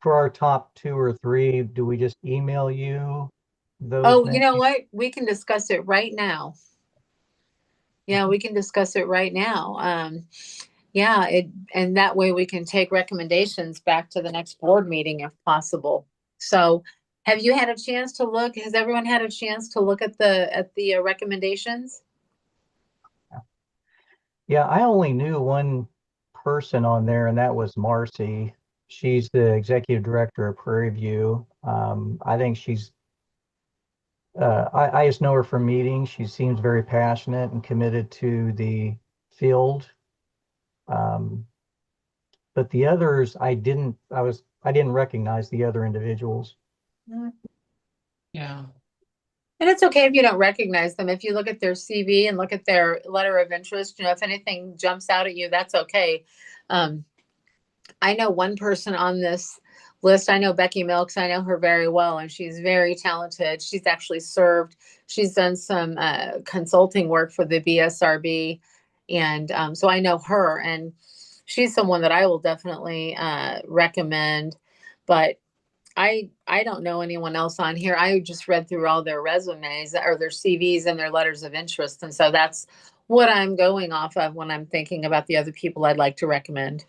Speaker 5: for our top 2 or 3, do we just email you those
Speaker 2: Oh,
Speaker 5: names?
Speaker 2: you know what? We can discuss it right now. Yeah, we can discuss it right now. And that way we can take recommendations back to the next board meeting if possible. So have you had a chance to look? Has everyone had a chance to look at the recommendations?
Speaker 5: Yeah, I only knew one person on there, and that was Marcy. She's the executive director of Prairie View. I think I just know her from meetings. She seems very passionate and committed to the field. But the others, I didn't recognize the other individuals.
Speaker 7: Yeah.
Speaker 2: And it's okay if you don't recognize them. If you look at their CV and look at their letter of interest, if anything jumps out at you, that's okay. I know one person on this list. I know Becky Milks. I know her very well, and she's very talented. She's actually served. She's done some consulting work for the BSRB, and so I know her, and she's someone that I will definitely recommend. But I don't know anyone else on here. I just read through all their resumes or their CVs and their letters of interest. And so that's what I'm going off of when I'm thinking about the other people I'd like to recommend.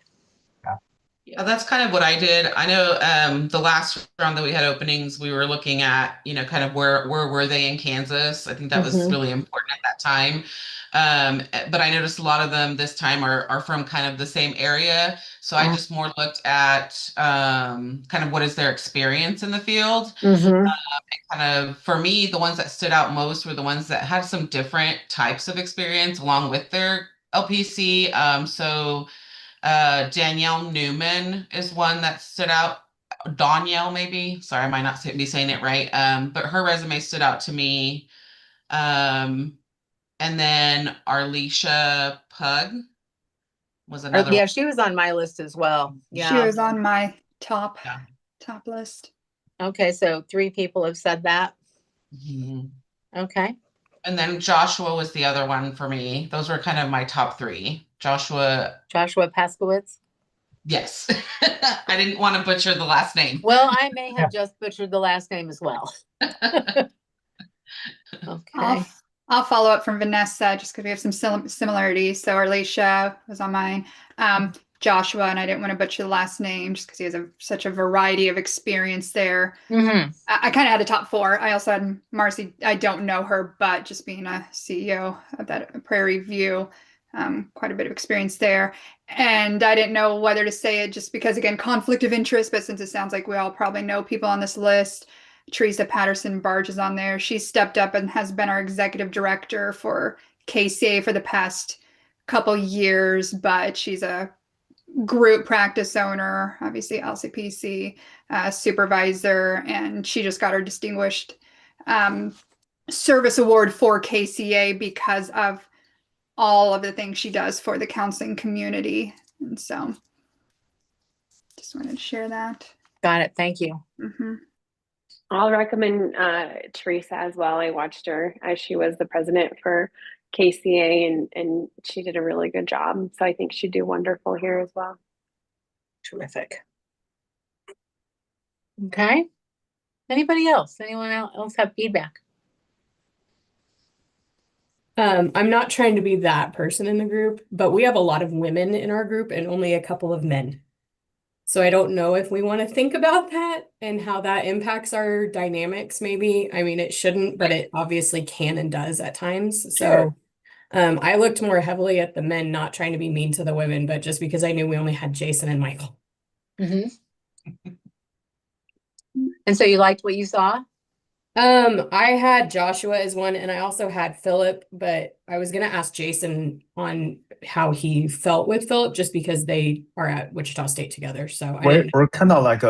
Speaker 7: Yeah, that's kind of what I did. I know the last round that we had openings, we were looking at, kind of where were they in Kansas. I think that was really important at that time. But I noticed a lot of them this time are from kind of the same area. So I just more looked at kind of what is their experience in the field.
Speaker 2: Mm-hmm.
Speaker 7: Kind of for me, the ones that stood out most were the ones that had some different types of experience along with their LPC. So Danielle Newman is one that stood out. Danielle, maybe. Sorry, I might not be saying it right. But her resume stood out to me. And then Arlisha Pug was another
Speaker 2: Yeah,
Speaker 7: one.
Speaker 2: she was on my list as well.
Speaker 3: She
Speaker 2: Yeah.
Speaker 3: was on my top
Speaker 7: Yeah.
Speaker 3: list.
Speaker 2: Okay, so 3 people have said that.
Speaker 7: Mhm.
Speaker 2: Okay.
Speaker 7: And then Joshua was the other one for me. Those were kind of my top 3. Joshua,
Speaker 2: Joshua Paskowitz.
Speaker 7: yes. I didn't want to butcher the last name.
Speaker 2: Well, I may have just butchered the last name as well. Okay.
Speaker 3: I'll follow up from Vanessa just because we have some similarities. So Arlisha was on mine. Joshua, and I didn't want to butcher the last name just because he has such a variety of experience there.
Speaker 2: Mm-hmm.
Speaker 3: I kind of had a top 4. I also had Marcy. I don't know her, but just being a CEO of that Prairie View, quite a bit of experience there. And I didn't know whether to say it just because, again, conflict of interest, but since it sounds like we all probably know people on this list, Teresa Patterson Barge is on there. She stepped up and has been our executive director for KCA for the past couple years, but she's a group practice owner, obviously LCPC supervisor, and she just got her distinguished service award for KCA because of all of the things she does for the counseling community. And so just wanted to share that.
Speaker 2: Got it. Thank you.
Speaker 3: Mm-hmm.
Speaker 4: I'll recommend Teresa as well. I watched her as she was the president for KCA and she did a really good job. So I think she'd do wonderful here as well.
Speaker 2: Terrific. Okay. Anybody else? Anyone else have feedback?
Speaker 9: I'm not trying to be that person in the group, but we have a lot of women in our group and only a couple of men. So I don't know if we want to think about that and how that impacts our dynamics, maybe. I mean, it shouldn't, but it obviously can and does at times. So I looked more heavily at the men, not trying to be mean to the women, but just because I knew we only had Jason and Michael.
Speaker 2: Mm-hmm. And so you liked what you saw?
Speaker 9: I had Joshua as one, and I also had Philip, but I was gonna ask Jason on how he felt with Philip, just because they are at Wichita State together. So
Speaker 6: We're kind of like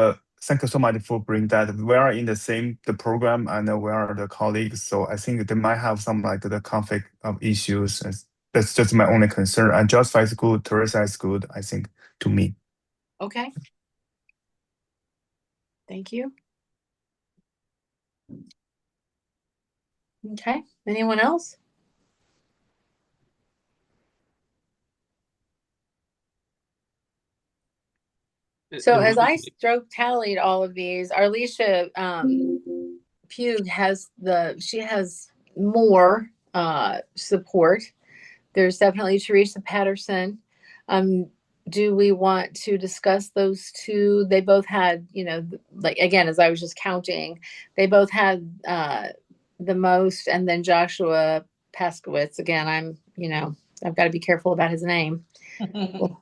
Speaker 6: thank you so much for bringing that. We are in the program, and we are the colleagues. So I think they might have some like the conflict of issues. And that's just my only concern. And Joshua is good, Teresa is good, I think, to me.
Speaker 2: Okay. Thank you. Okay. Anyone else? So as I stroke tallied all of these, Arlisha Pugh has more support. There's definitely Teresa Patterson. Do we want to discuss those two? They both had, like, again, as I was just counting, they both had the most, and then Joshua Paskowitz. Again, I've got to be careful about his name.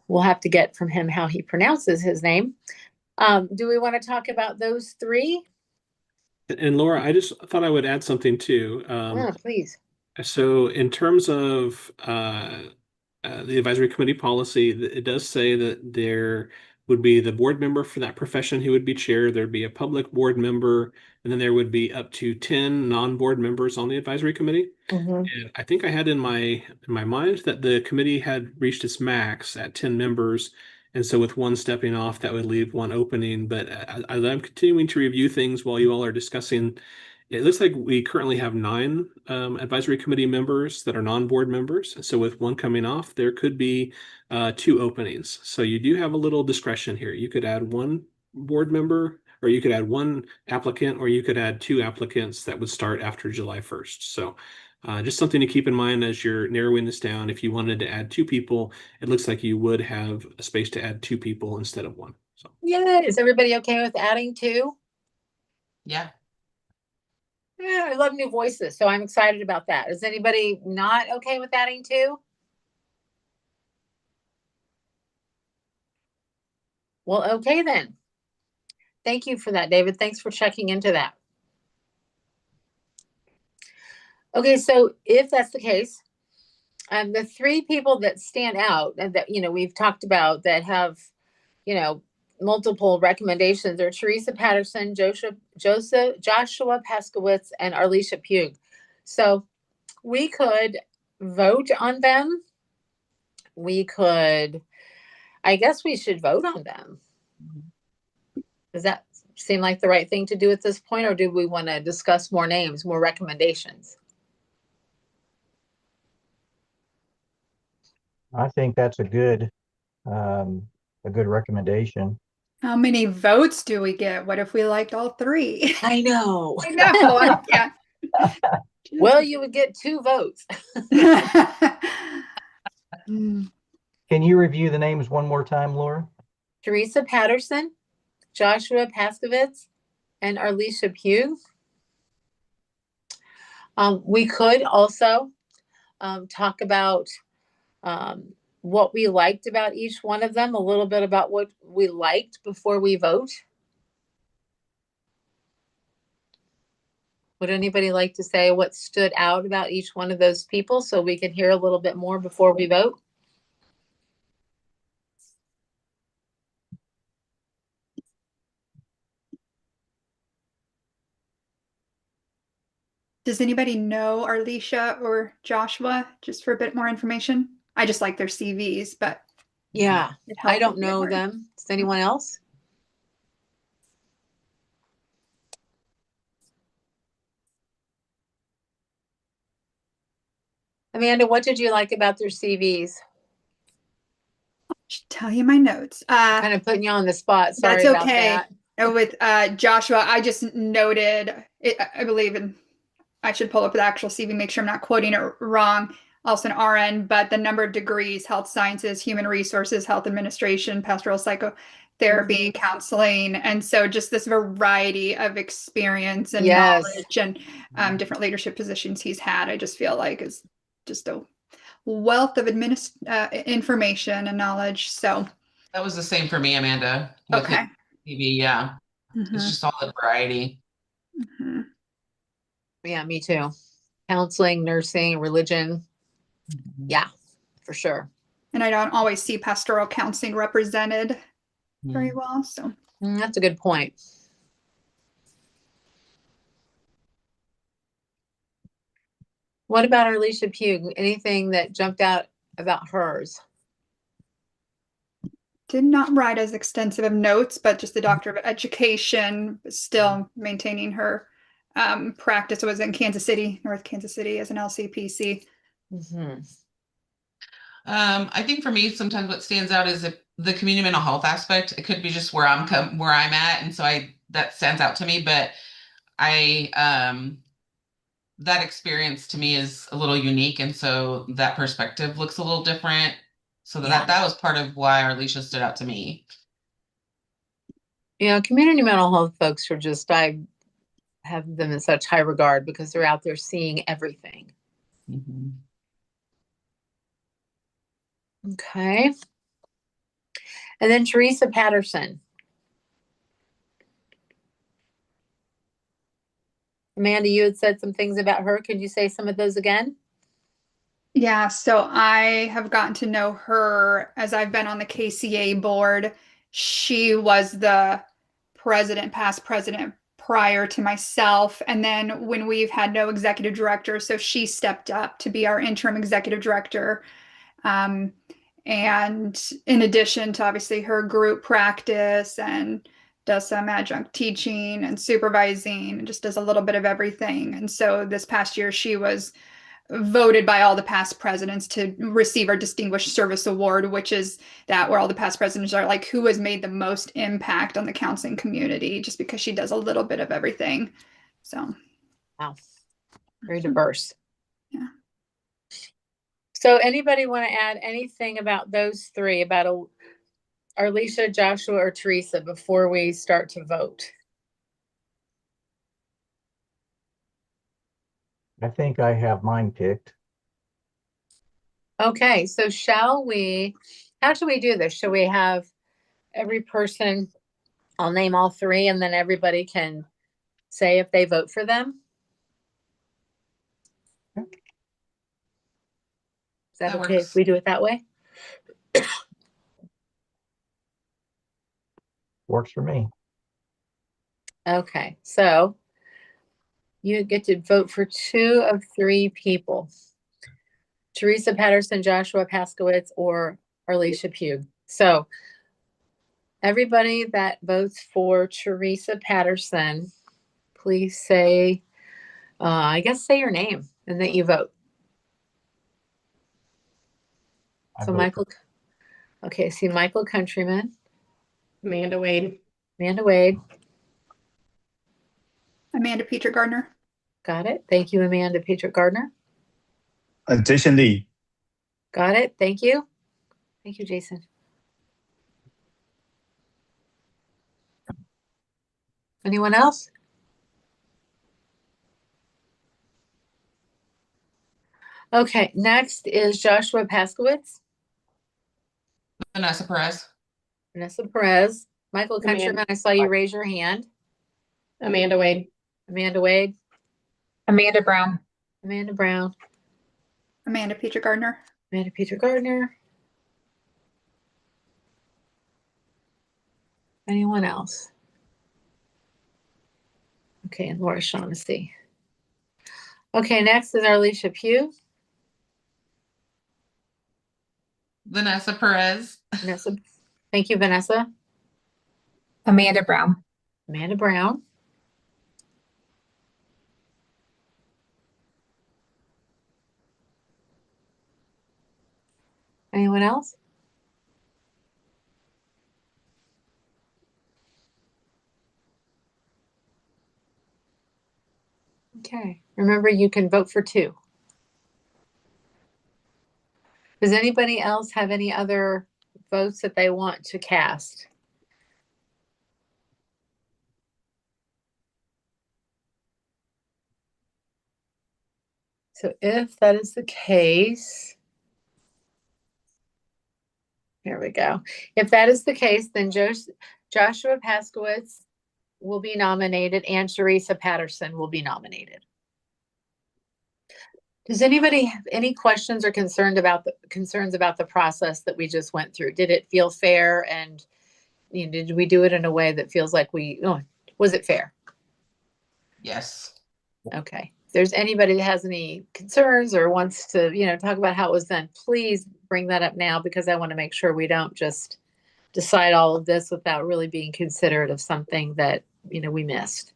Speaker 2: We'll have to get from him how he pronounces his name. Do we want to talk about those 3?
Speaker 1: And Laura, I just thought I would add something too.
Speaker 2: Please.
Speaker 1: So in terms of the advisory committee policy, it does say that there would be the board member for that profession who would be chair. There'd be a public board member, and then there would be up to 10 non-board members on the advisory committee.
Speaker 2: Mm-hmm.
Speaker 1: And I think I had in my mind that the committee had reached its max at 10 members. And so with one stepping off, that would leave one opening. But as I'm continuing to review things while you all are discussing, it looks like we currently have 9 advisory committee members that are non-board members. So with one coming off, there could be 2 openings. So you do have a little discretion here. You could add one board member, or you could add one applicant, or you could add two applicants that would start after July 1st. So just something to keep in mind as you're narrowing this down. If you wanted to add two people, it looks like you would have a space to add two people instead of one. So
Speaker 2: Yeah, is everybody okay with adding two?
Speaker 7: Yeah.
Speaker 2: Yeah, I love new voices, so I'm excited about that. Is anybody not okay with adding two? Well, okay then. Thank you for that, David. Thanks for checking into that. Okay, so if that's the case, the three people that stand out and that, we've talked about that have, multiple recommendations are Teresa Patterson, Joshua Paskowitz, and Arlisha Pugh. So we could vote on them. I guess we should vote on them. Does that seem like the right thing to do at this point, or do we want to discuss more names, more recommendations?
Speaker 5: I think that's a good recommendation.
Speaker 3: How many votes do we get? What if we liked all three?
Speaker 2: I know.
Speaker 3: I know. I can't.
Speaker 2: Well, you would get two votes.
Speaker 5: Can you review the names one more time, Laura?
Speaker 2: Teresa Patterson, Joshua Paskowitz, and Arlisha Pugh. We could also talk about what we liked about each one of them, a little bit about what we liked before we vote. Would anybody like to say what stood out about each one of those people so we can hear a little bit more before we vote?
Speaker 3: Does anybody know Arlisha or Joshua, just for a bit more information? I just like their CVs, but
Speaker 2: Yeah,
Speaker 3: it helps
Speaker 2: I don't
Speaker 3: a bit
Speaker 2: know
Speaker 3: more.
Speaker 2: them. Does anyone else? Amanda, what did you like about their CVs?
Speaker 3: Should tell you my notes.
Speaker 2: Kind of putting you on the spot. Sorry
Speaker 3: That's
Speaker 2: about
Speaker 3: okay.
Speaker 2: that.
Speaker 3: With Joshua, I just noted, I believe, and I should pull up the actual CV, make sure I'm not quoting it wrong. Also an RN, but the number of degrees: health sciences, human resources, health administration, pastoral psychotherapy, counseling. And so just this variety of experience and
Speaker 2: Yes.
Speaker 3: knowledge and different leadership positions he's had, I just feel like is just a wealth of information and knowledge. So
Speaker 7: That was the same for me, Amanda. With
Speaker 3: okay.
Speaker 7: TV, yeah. It's just all the variety.
Speaker 2: Yeah, me too. Counseling, nursing, religion. Yeah, for sure.
Speaker 3: And I don't always see pastoral counseling represented very well. So
Speaker 2: That's a good point. What about Arlisha Pugh? Anything that jumped out about hers?
Speaker 3: did not write as extensive of notes, but just the doctor of education, still maintaining her practice. Was in Kansas City, North Kansas City, as an LCPC.
Speaker 7: I think for me, sometimes what stands out is the community mental health aspect. It could be just where I'm at, and so that stands out to me. But that experience to me is a little unique, and so that perspective looks a little different. So that was part of why Arlisha stood out to me.
Speaker 2: Community mental health folks are just, I have them in such high regard because they're out there seeing everything. Okay. And then Teresa Patterson. Amanda, you had said some things about her. Could you say some of those again?
Speaker 3: Yeah, so I have gotten to know her as I've been on the KCA board. She was the past president prior to myself. And then when we've had no executive director, so she stepped up to be our interim executive director. And in addition to obviously her group practice, and does some adjunct teaching and supervising, and just does a little bit of everything. And so this past year, she was voted by all the past presidents to receive our Distinguished Service Award, which is that where all the past presidents are like, who has made the most impact on the counseling community, just because she does a little bit of everything. So,
Speaker 2: Wow, very diverse.
Speaker 3: Yeah.
Speaker 2: So anybody want to add anything about those three, about Arlisha, Joshua, or Teresa before we start to vote?
Speaker 5: I think I have mine picked.
Speaker 2: Okay, so how should we do this? Should we have every person, I'll name all three, and then everybody can say if they vote for them? Is that
Speaker 7: That
Speaker 2: okay if
Speaker 7: works.
Speaker 2: we do it that way?
Speaker 5: Works for me.
Speaker 2: Okay, so you get to vote for 2 of 3 people. Teresa Patterson, Joshua Paskowitz, or Arlisha Pugh. So everybody that votes for Teresa Patterson, please say, say your name and that you vote.
Speaker 5: I
Speaker 2: So
Speaker 5: vote
Speaker 2: Michael, okay, see Michael Countryman,
Speaker 9: Amanda Wade.
Speaker 2: Amanda Wade,
Speaker 3: Amanda Peter Gardner.
Speaker 2: got it. Thank you, Amanda Peter Gardner.
Speaker 6: Jason Lee.
Speaker 2: Got it. Thank you. Thank you, Jason. Anyone else? Okay, next is Joshua Paskowitz,
Speaker 7: Vanessa Perez.
Speaker 2: Vanessa Perez, Michael Countryman. I saw you raise your hand.
Speaker 9: Amanda Wade.
Speaker 2: Amanda Wade,
Speaker 8: Amanda Brown.
Speaker 2: Amanda Brown,
Speaker 3: Amanda Peter Gardner.
Speaker 2: Amanda Peter Gardner. Anyone else? Okay, and Laura Shaughnessy. Okay, next is Arlisha Pugh.
Speaker 7: Vanessa Perez.
Speaker 2: Vanessa. Thank you, Vanessa.
Speaker 8: Amanda Brown.
Speaker 2: Amanda Brown. Anyone else? Okay, remember you can vote for 2. Does anybody else have any other votes that they want to cast? So if that is the case, here we go. If that is the case, then Joshua Paskowitz will be nominated and Teresa Patterson will be nominated. Does anybody have any questions or concerns about the process that we just went through? Did it feel fair, and did we do it in a way that feels like was it fair?
Speaker 7: Yes.
Speaker 2: Okay. If there's anybody that has any concerns or wants to, talk about how it was done, please bring that up now, because I want to make sure we don't just decide all of this without really being considerate of something that, we missed.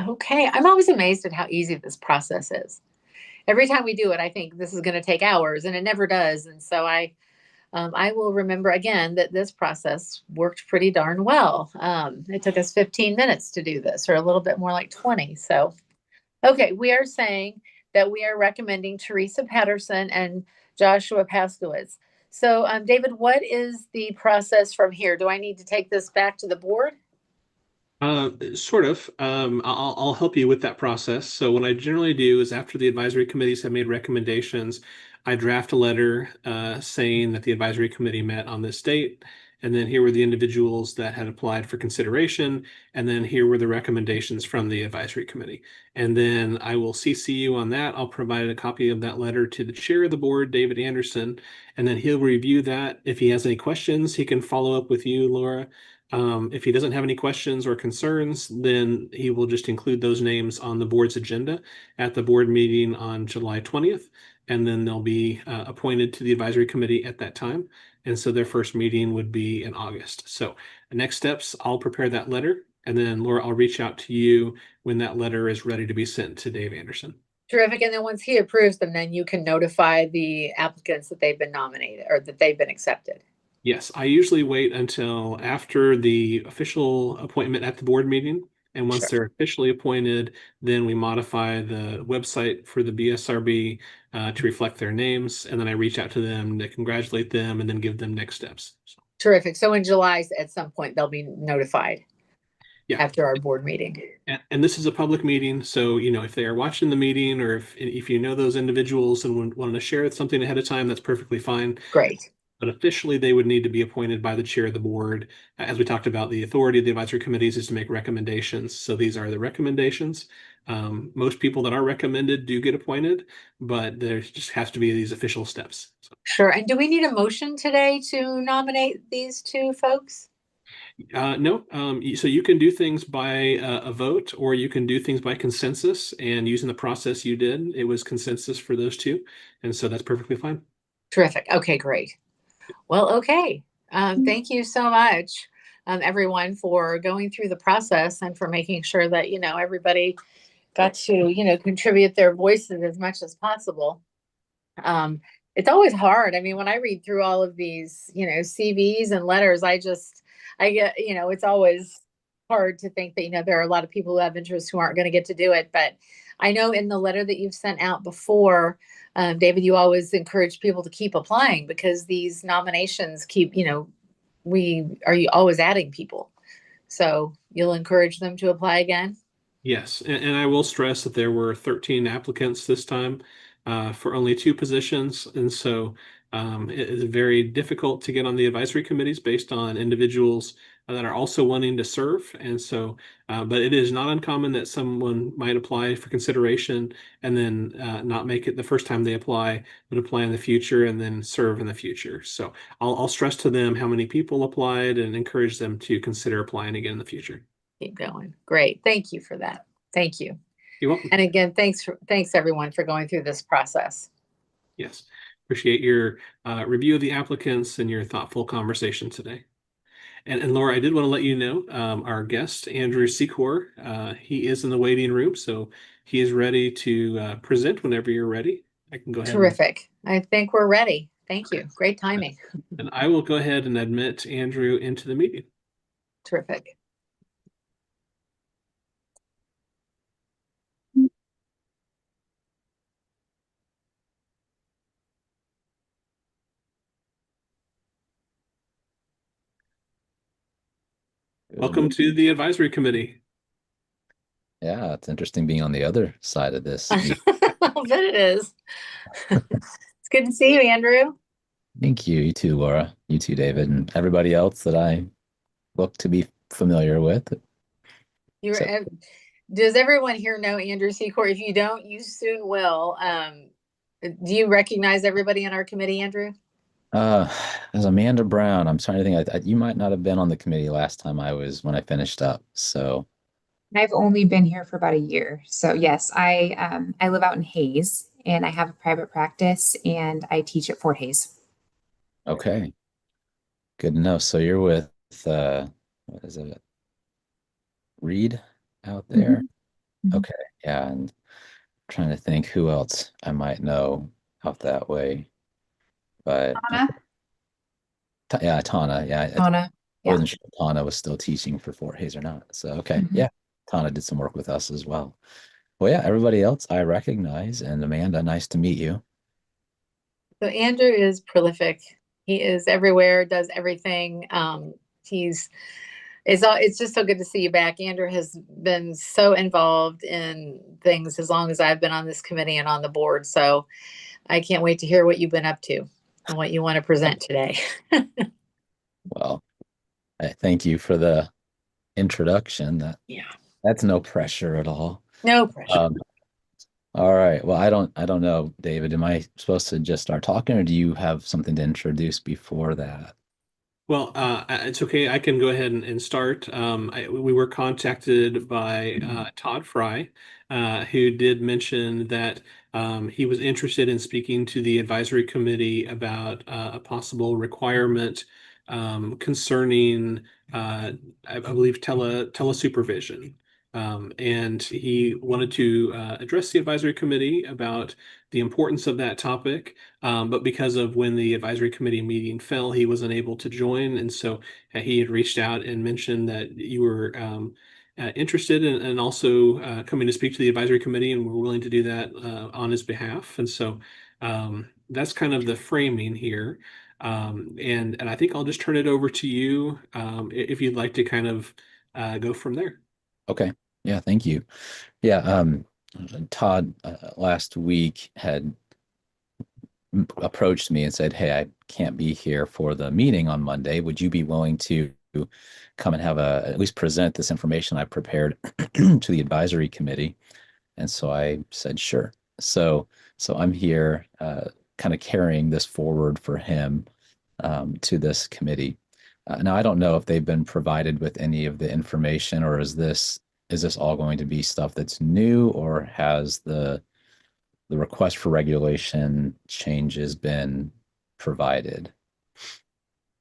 Speaker 2: Okay. I'm always amazed at how easy this process is. Every time we do it, I think this is going to take hours, and it never does. And so I will remember again that this process worked pretty darn well. It took us 15 minutes to do this, or a little bit more like 20. So, okay, we are saying that we are recommending Teresa Patterson and Joshua Paskowitz. So, David, what is the process from here? Do I need to take this back to the board?
Speaker 1: Sort of. I'll help you with that process. So what I generally do is, after the advisory committees have made recommendations, I draft a letter saying that the advisory committee met on this date, and then here were the individuals that had applied for consideration, and then here were the recommendations from the advisory committee. And then I will CC you on that. I'll provide a copy of that letter to the chair of the board, David Anderson, and then he'll review that. If he has any questions, he can follow up with you, Laura. If he doesn't have any questions or concerns, then he will just include those names on the board's agenda at the board meeting on July 20th, and then they'll be appointed to the advisory committee at that time. And so their first meeting would be in August. So the next steps, I'll prepare that letter. And then Laura, I'll reach out to you when that letter is ready to be sent to Dave Anderson.
Speaker 2: Terrific. And then once he approves them, then you can notify the applicants that they've been nominated or that they've been accepted.
Speaker 1: Yes, I usually wait until after the official appointment at the board meeting. And once they're officially appointed, then we modify the website for the BSRB to reflect their names. And then I reach out to them to congratulate them and then give them next steps. So.
Speaker 2: Terrific. So in July, at some point, they'll be notified after our board meeting.
Speaker 1: And this is a public meeting. So, if they are watching the meeting or if you know those individuals and want to share something ahead of time, that's perfectly fine.
Speaker 2: Great.
Speaker 1: But officially, they would need to be appointed by the chair of the board. As we talked about, the authority of the advisory committees is to make recommendations. So these are the recommendations. Most people that are recommended do get appointed, but there just has to be these official steps. So.
Speaker 2: Sure. And do we need a motion today to nominate these two folks?
Speaker 1: No. So you can do things by a vote, or you can do things by consensus. And using the process you did, it was consensus for those two. And so that's perfectly fine.
Speaker 2: Terrific. Okay, great. Well, okay. Thank you so much, everyone, for going through the process and for making sure that, everybody got to, contribute their voices as much as possible. It's always hard. I mean, when I read through all of these, CVs and letters, I get, it's always hard to think that, there are a lot of people who have interests who aren't going to get to do it. But I know in the letter that you've sent out before, David, you always encourage people to keep applying because these nominations keep, we are always adding people. So you'll encourage them to apply again?
Speaker 1: Yes. And I will stress that there were 13 applicants this time for only 2 positions. And so it is very difficult to get on the advisory committees based on individuals that are also wanting to serve. And so, but it is not uncommon that someone might apply for consideration and then not make it the first time they apply, but apply in the future and then serve in the future. So I'll stress to them how many people applied and encourage them to consider applying again in the future.
Speaker 2: Keep going. Great. Thank you for that. Thank you.
Speaker 1: You're welcome.
Speaker 2: And again, thanks everyone for going through this process.
Speaker 1: Yes. Appreciate your review of the applicants and your thoughtful conversation today. And Laura, I did want to let you know our guest, Andrew Secor, he is in the waiting room, so he is ready to present whenever you're ready. I can go ahead.
Speaker 2: Terrific. I think we're ready. Thank you. Great timing.
Speaker 1: And I will go ahead and admit Andrew into the meeting.
Speaker 2: Terrific.
Speaker 1: Welcome to the advisory committee.
Speaker 10: Yeah, it's interesting being on the other side of this.
Speaker 2: I bet it is. It's good to see you, Andrew.
Speaker 10: Thank you. You too, Laura. You too, David, and everybody else that I look to be familiar with.
Speaker 2: Does everyone here know Andrew Secor? If you don't, you soon will. Do you recognize everybody in our committee, Andrew?
Speaker 10: As Amanda Brown, I'm trying to think. You might not have been on the committee last time when I finished up. So
Speaker 8: I've only been here for about a year. So yes, I live out in Hayes and I have a private practice and I teach at Fort Hayes.
Speaker 10: Okay. Good to know. So you're with what is it? Reed out there?
Speaker 8: Mm-hmm.
Speaker 10: Okay. Yeah, and I'm trying to think who else I might know out that way. But
Speaker 3: Tana?
Speaker 10: Yeah, Tana. Yeah.
Speaker 8: Tana.
Speaker 10: I wasn't sure if Tana was still teaching for Fort Hayes or not. So okay. Yeah. Tana did some work with us as well. Well, yeah, everybody else I recognize. And Amanda, nice to meet you.
Speaker 2: So Andrew is prolific. He is everywhere, does everything. It's just so good to see you back. Andrew has been so involved in things as long as I've been on this committee and on the board. So I can't wait to hear what you've been up to and what you want to present today.
Speaker 10: Well, I thank you for the introduction. That's no pressure at all.
Speaker 2: No pressure.
Speaker 10: All right. Well, I don't know, David. Am I supposed to just start talking, or do you have something to introduce before that?
Speaker 1: Well, it's okay. I can go ahead and start. We were contacted by Todd Fry, who did mention that he was interested in speaking to the advisory committee about a possible requirement concerning, I believe, telesupervision. And he wanted to address the advisory committee about the importance of that topic. But because of when the advisory committee meeting fell, he was unable to join. And so he had reached out and mentioned that you were interested in, and also coming to speak to the advisory committee, and we're willing to do that on his behalf. And so that's kind of the framing here. And I think I'll just turn it over to you if you'd like to kind of go from there.
Speaker 10: Okay. Yeah, thank you. Yeah, Todd last week had approached me and said, "Hey, I can't be here for the meeting on Monday. Would you be willing to come and have at least present this information I prepared to the advisory committee?" And so I said, "Sure." So I'm here kind of carrying this forward for him to this committee. Now, I don't know if they've been provided with any of the information, or is this all going to be stuff that's new, or has the request for regulation changes been provided?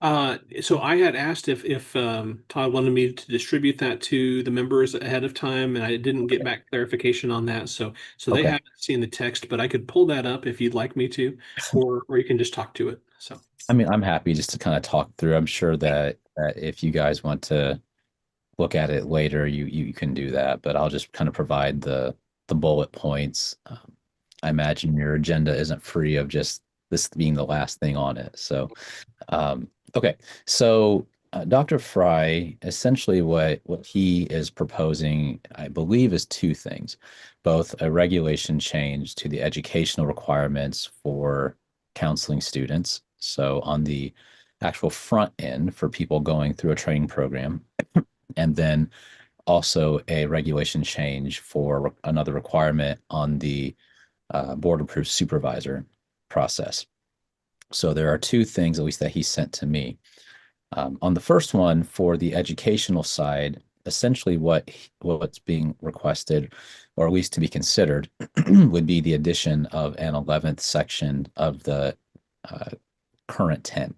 Speaker 1: So I had asked if Todd wanted me to distribute that to the members ahead of time, and I didn't get back clarification on that. So they
Speaker 10: Okay.
Speaker 1: haven't seen the text, but I could pull that up if you'd like me to, or you can just talk to it. So
Speaker 10: I mean, I'm happy just to kind of talk through. I'm sure that if you guys want to look at it later, you can do that, but I'll just kind of provide the bullet points. I imagine your agenda isn't free of just this being the last thing on it. So, okay. So Dr. Fry, essentially what he is proposing, I believe, is two things, both a regulation change to the educational requirements for counseling students. So on the actual front end for people going through a training program, and then also a regulation change for another requirement on the board-approved supervisor process. So there are two things, at least, that he sent to me. On the first one, for the educational side, essentially what's being requested, or at least to be considered, would be the addition of an 11th section of the current 10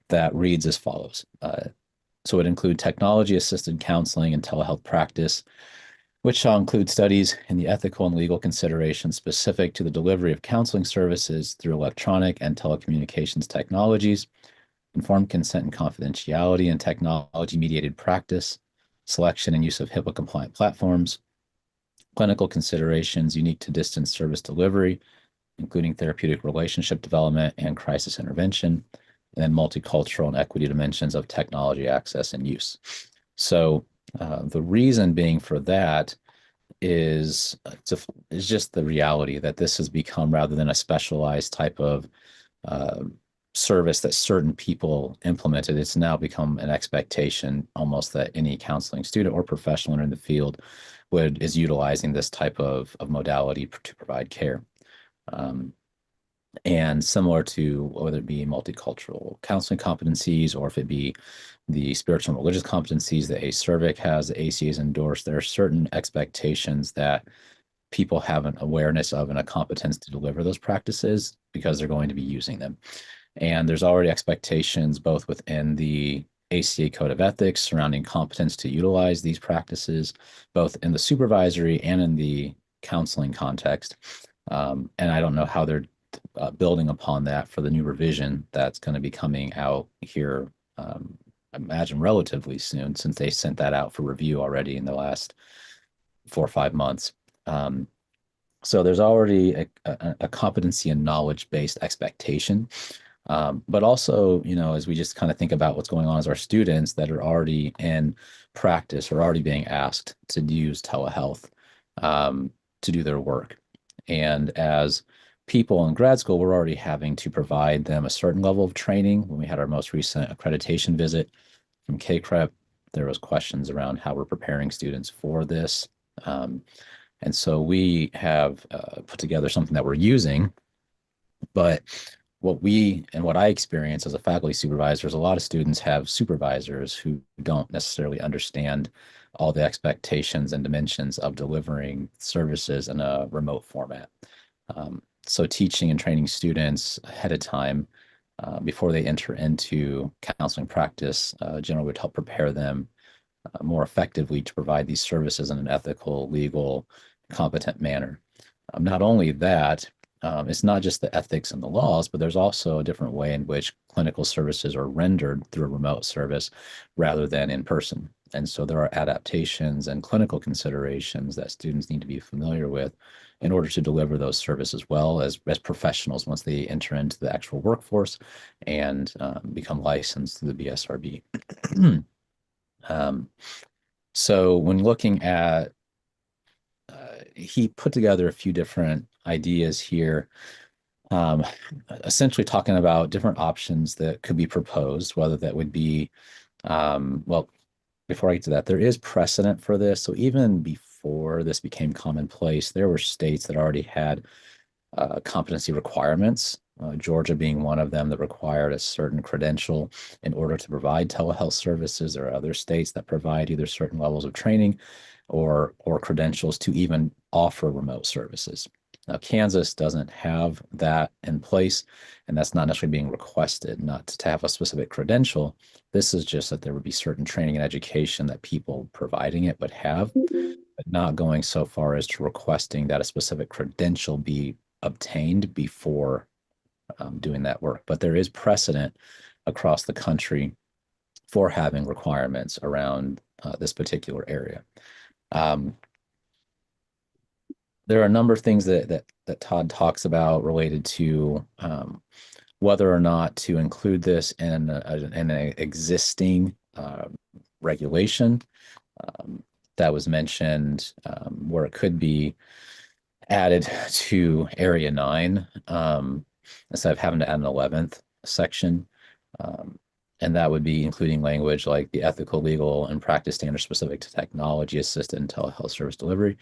Speaker 10: that reads as follows. So it include technology-assisted counseling and telehealth practice, which shall include studies in the ethical and legal considerations specific to the delivery of counseling services through electronic and telecommunications technologies, informed consent and confidentiality and technology-mediated practice, selection and use of HIPAA-compliant platforms, clinical considerations unique to distance service delivery, including therapeutic relationship development and crisis intervention, and then multicultural and equity dimensions of technology access and use. So the reason being for that is just the reality that this has become, rather than a specialized type of service that certain people implemented, it's now become an expectation almost that any counseling student or professional in the field is utilizing this type of modality to provide care. And similar to whether it be multicultural counseling competencies, or if it be the spiritual and religious competencies that ACERVIC has, the ACA has endorsed, there are certain expectations that people have an awareness of and a competence to deliver those practices because they're going to be using them. And there's already expectations both within the ACA Code of Ethics surrounding competence to utilize these practices, both in the supervisory and in the counseling context. And I don't know how they're building upon that for the new revision that's going to be coming out here, I imagine relatively soon, since they sent that out for review already in the last 4 or 5 months. So there's already a competency and knowledge-based expectation. But also, as we just kind of think about what's going on as our students that are already in practice or already being asked to use telehealth to do their work. And as people in grad school, we're already having to provide them a certain level of training. When we had our most recent accreditation visit from KCREP, there was questions around how we're preparing students for this. And so we have put together something that we're using, but what I experience as a faculty supervisor is a lot of students have supervisors who don't necessarily understand all the expectations and dimensions of delivering services in a remote format. So teaching and training students ahead of time before they enter into counseling practice, generally would help prepare them more effectively to provide these services in an ethical, legal, competent manner. Not only that, it's not just the ethics and the laws, but there's also a different way in which clinical services are rendered through a remote service rather than in person. And so there are adaptations and clinical considerations that students need to be familiar with in order to deliver those services well as professionals once they enter into the actual workforce and become licensed through the BSRB. So when looking at, he put together a few different ideas here, essentially talking about different options that could be proposed, whether that would be, well, before I get to that, there is precedent for this. So even before this became commonplace, there were states that already had competency requirements, Georgia being one of them that required a certain credential in order to provide telehealth services. There are other states that provide either certain levels of training or credentials to even offer remote services. Now, Kansas doesn't have that in place, and that's not necessarily being requested, not to have a specific credential. This is just that there would be certain training and education that people providing it would have, but not going so far as to requesting that a specific credential be obtained before doing that work. But there is precedent across the country for having requirements around this particular area. There are a number of things that Todd talks about related to whether or not to include this in an existing regulation that was mentioned, where it could be added to Area 9 instead of having to add an 11th section. And that would be including language like the ethical, legal, and practice standards specific to technology assisted and telehealth service delivery.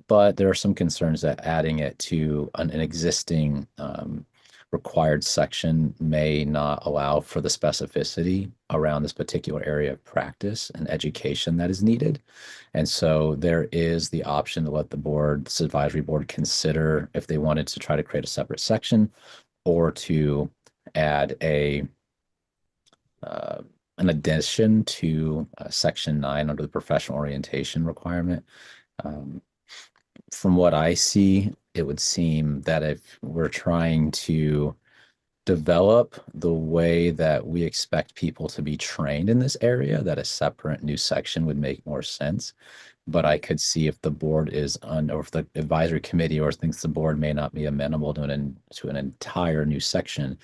Speaker 10: But there are some concerns that adding it to an existing required section may not allow for the specificity around this particular area of practice and education that is needed. And so there is the option to let the board, this advisory board, consider if they wanted to try to create a separate section or to add an addition to Section 9 under the professional orientation requirement. From what I see, it would seem that if we're trying to develop the way that we expect people to be trained in this area, that a separate new section would make more sense. But I could see if the board is or if the advisory committee or thinks the board may not be amenable to an entire new section,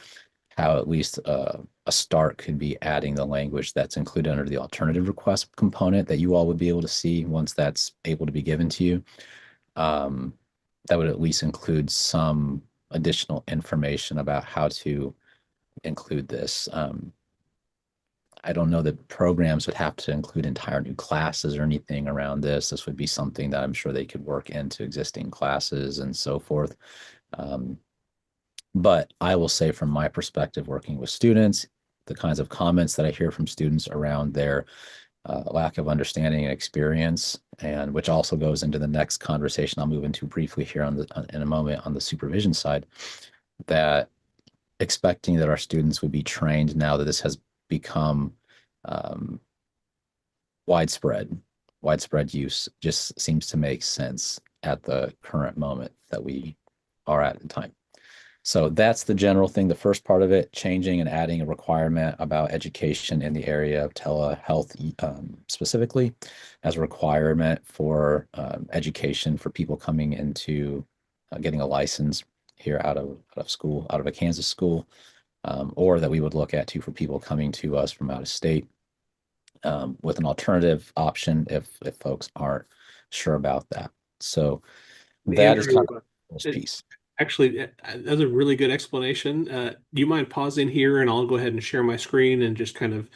Speaker 10: how at least a start could be adding the language that's included under the alternative request component that you all would be able to see once that's able to be given to you. That would at least include some additional information about how to include this. I don't know that programs would have to include entire new classes or anything around this. This would be something that I'm sure they could work into existing classes and so forth. But I will say from my perspective, working with students, the kinds of comments that I hear from students around their lack of understanding and experience, and which also goes into the next conversation I'll move into briefly here in a moment on the supervision side, that expecting that our students would be trained now that this has become widespread use just seems to make sense at the current moment that we are at in time. So that's the general thing. The first part of it, changing and adding a requirement about education in the area of telehealth specifically as a requirement for education for people coming into getting a license here out of school, out of a Kansas school, or that we would look at too for people coming to us from out of state with an alternative option if folks aren't sure about that. So that is kind of the piece.
Speaker 1: Actually, that's a really good explanation. Do you mind pausing here and I'll go ahead and share my screen and just kind of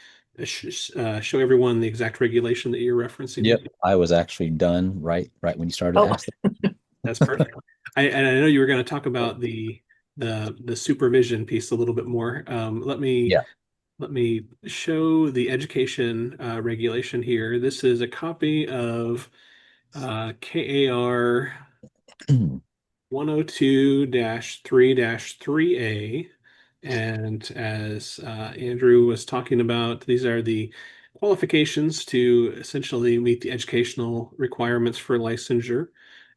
Speaker 1: show everyone the exact regulation that you're referencing?
Speaker 10: Yep, I was actually done right when you started to ask that.
Speaker 1: That's perfect. And I know you were going to talk about the supervision piece a little bit more. Let me show the education regulation here. This is a copy of KAR 102-3-3A. And as Andrew was talking about, these are the qualifications to essentially meet the educational requirements for licensure.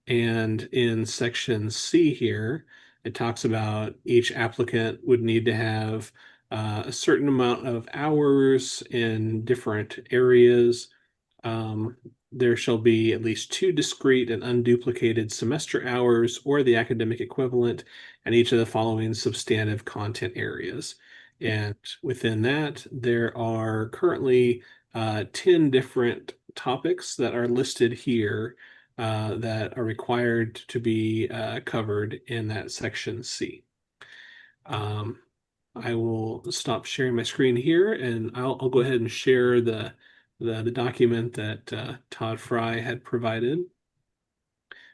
Speaker 1: And in section C here, it talks about each applicant would need to have a certain amount of hours in different areas. There shall be at least 2 discrete and unduplicated semester hours or the academic equivalent in each of the following substantive content areas. And within that, there are currently 10 different topics that are listed here that are required to be covered in that section C. I will stop sharing my screen here, and I'll go ahead and share the document that Todd Fry had provided,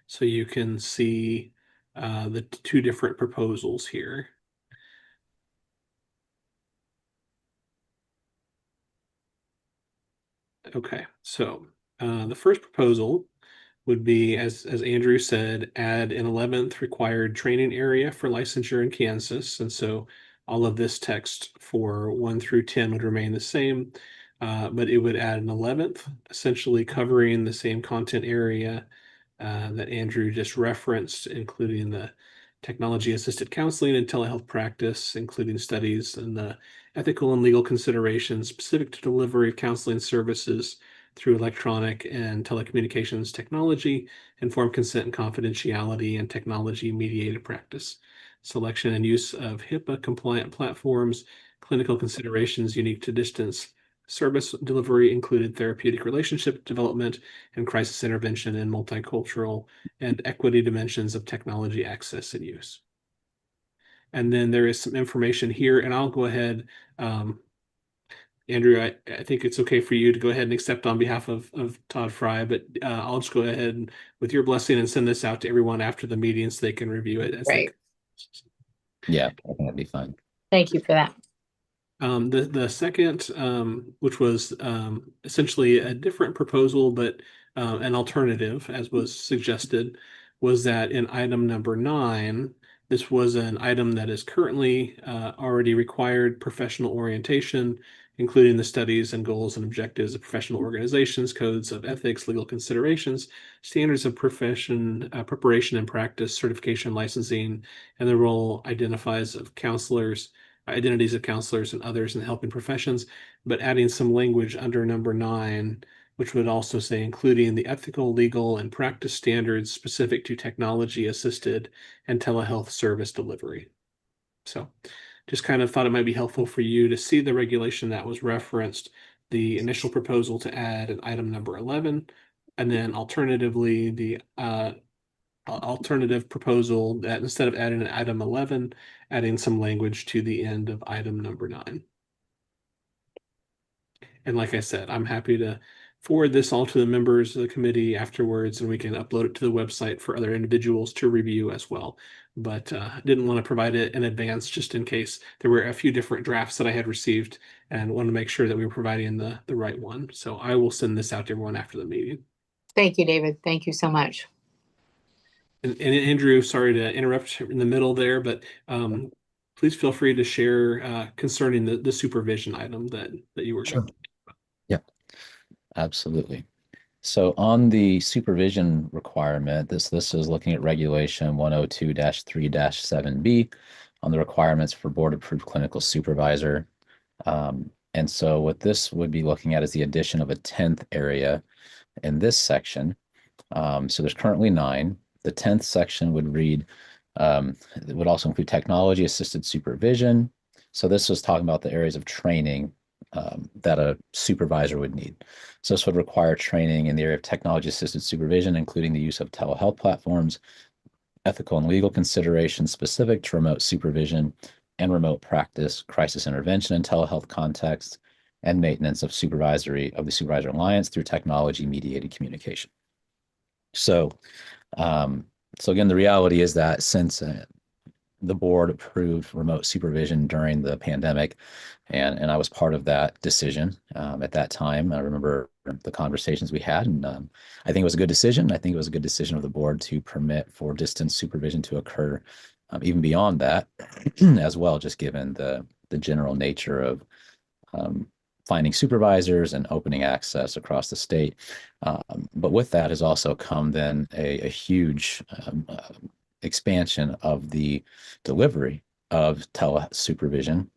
Speaker 1: so you can see the 2 different proposals here. Okay, so the first proposal would be, as Andrew said, add an 11th required training area for licensure in Kansas. And so all of this text for 1 through 10 would remain the same, but it would add an 11th, essentially covering the same content area that Andrew just referenced, including the technology-assisted counseling and telehealth practice, including studies and the ethical and legal considerations specific to delivery of counseling services through electronic and telecommunications technology, informed consent and confidentiality, and technology-mediated practice, selection and use of HIPAA-compliant platforms, clinical considerations unique to distance service delivery, included therapeutic relationship development and crisis intervention in multicultural and equity dimensions of technology access and use. And then there is some information here, and I'll go ahead, Andrew, I think it's okay for you to go ahead and accept on behalf of Todd Fry, but I'll just go ahead and, with your blessing, and send this out to everyone after the meeting so they can review it.
Speaker 2: Right.
Speaker 10: Yeah, I think that'd be fine.
Speaker 2: Thank you for that.
Speaker 1: The second, which was essentially a different proposal, but an alternative, as was suggested, was that in item number 9, this was an item that is currently already required professional orientation, including the studies and goals and objectives of professional organizations, codes of ethics, legal considerations, standards of profession, preparation and practice, certification, licensing, and the role identities of counselors and others in helping professions, but adding some language under number 9, which would also say including the ethical, legal, and practice standards specific to technology-assisted and telehealth service delivery. So just kind of thought it might be helpful for you to see the regulation that was referenced, the initial proposal to add an item number 11, and then alternatively the alternative proposal that instead of adding an item 11, adding some language to the end of item number 9. And like I said, I'm happy to forward this all to the members of the committee afterwards, and we can upload it to the website for other individuals to review as well. But didn't want to provide it in advance just in case there were a few different drafts that I had received, and wanted to make sure that we were providing the right one. So I will send this out to everyone after the meeting.
Speaker 2: Thank you, David. Thank you so much.
Speaker 1: And Andrew, sorry to interrupt in the middle there, but please feel free to share concerning the supervision item that you were.
Speaker 10: Sure. Yeah, absolutely. So on the supervision requirement, this is looking at regulation 102-3-7B on the requirements for board-approved clinical supervisor. And so what this would be looking at is the addition of a 10th area in this section. So there's currently 9. The 10th section would read, it would also include technology assisted supervision. So this was talking about the areas of training that a supervisor would need. So this would require training in the area of technology assisted supervision, including the use of telehealth platforms, ethical and legal considerations specific to remote supervision and remote practice, crisis intervention in telehealth context, and maintenance of the supervisor alliance through technology mediated communication. So again, the reality is that since the board approved remote supervision during the pandemic, and I was part of that decision at that time. I remember the conversations we had, and I think it was a good decision. I think it was a good decision of the board to permit for distance supervision to occur even beyond that as well, just given the general nature of finding supervisors and opening access across the state. But with that has also come then a huge expansion of the delivery of telesupervision.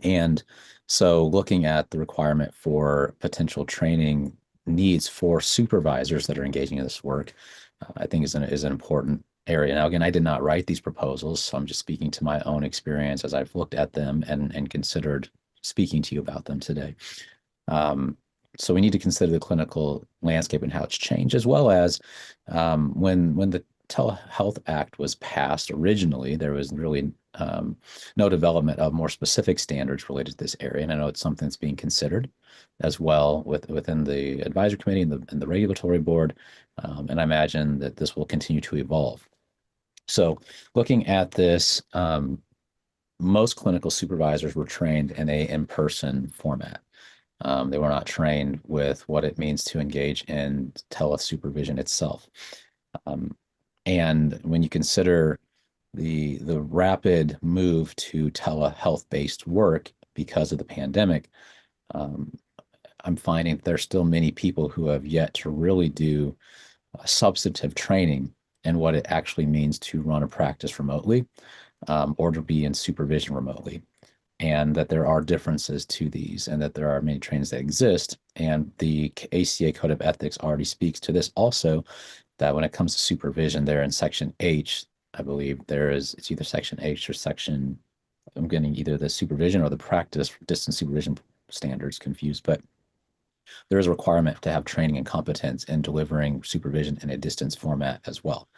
Speaker 10: And so looking at the requirement for potential training needs for supervisors that are engaging in this work, I think is an important area. Now, again, I did not write these proposals, so I'm just speaking to my own experience as I've looked at them and considered speaking to you about them today. So we need to consider the clinical landscape and how it's changed, as well as when the Telehealth Act was passed originally, there was really no development of more specific standards related to this area. And I know it's something that's being considered as well within the advisory committee and the regulatory board. And I imagine that this will continue to evolve. So looking at this, most clinical supervisors were trained in a in-person format. They were not trained with what it means to engage in telesupervision itself. And when you consider the rapid move to telehealth-based work because of the pandemic, I'm finding there's still many people who have yet to really do substantive training in what it actually means to run a practice remotely, or to be in supervision remotely, and that there are differences to these, and that there are many trainings that exist. And the ACA Code of Ethics already speaks to this also, that when it comes to supervision, there in Section H, I believe it's either Section H or Section, I'm getting either the supervision or the practice distance supervision standards confused, but there is a requirement to have training and competence in delivering supervision in a distance format as well.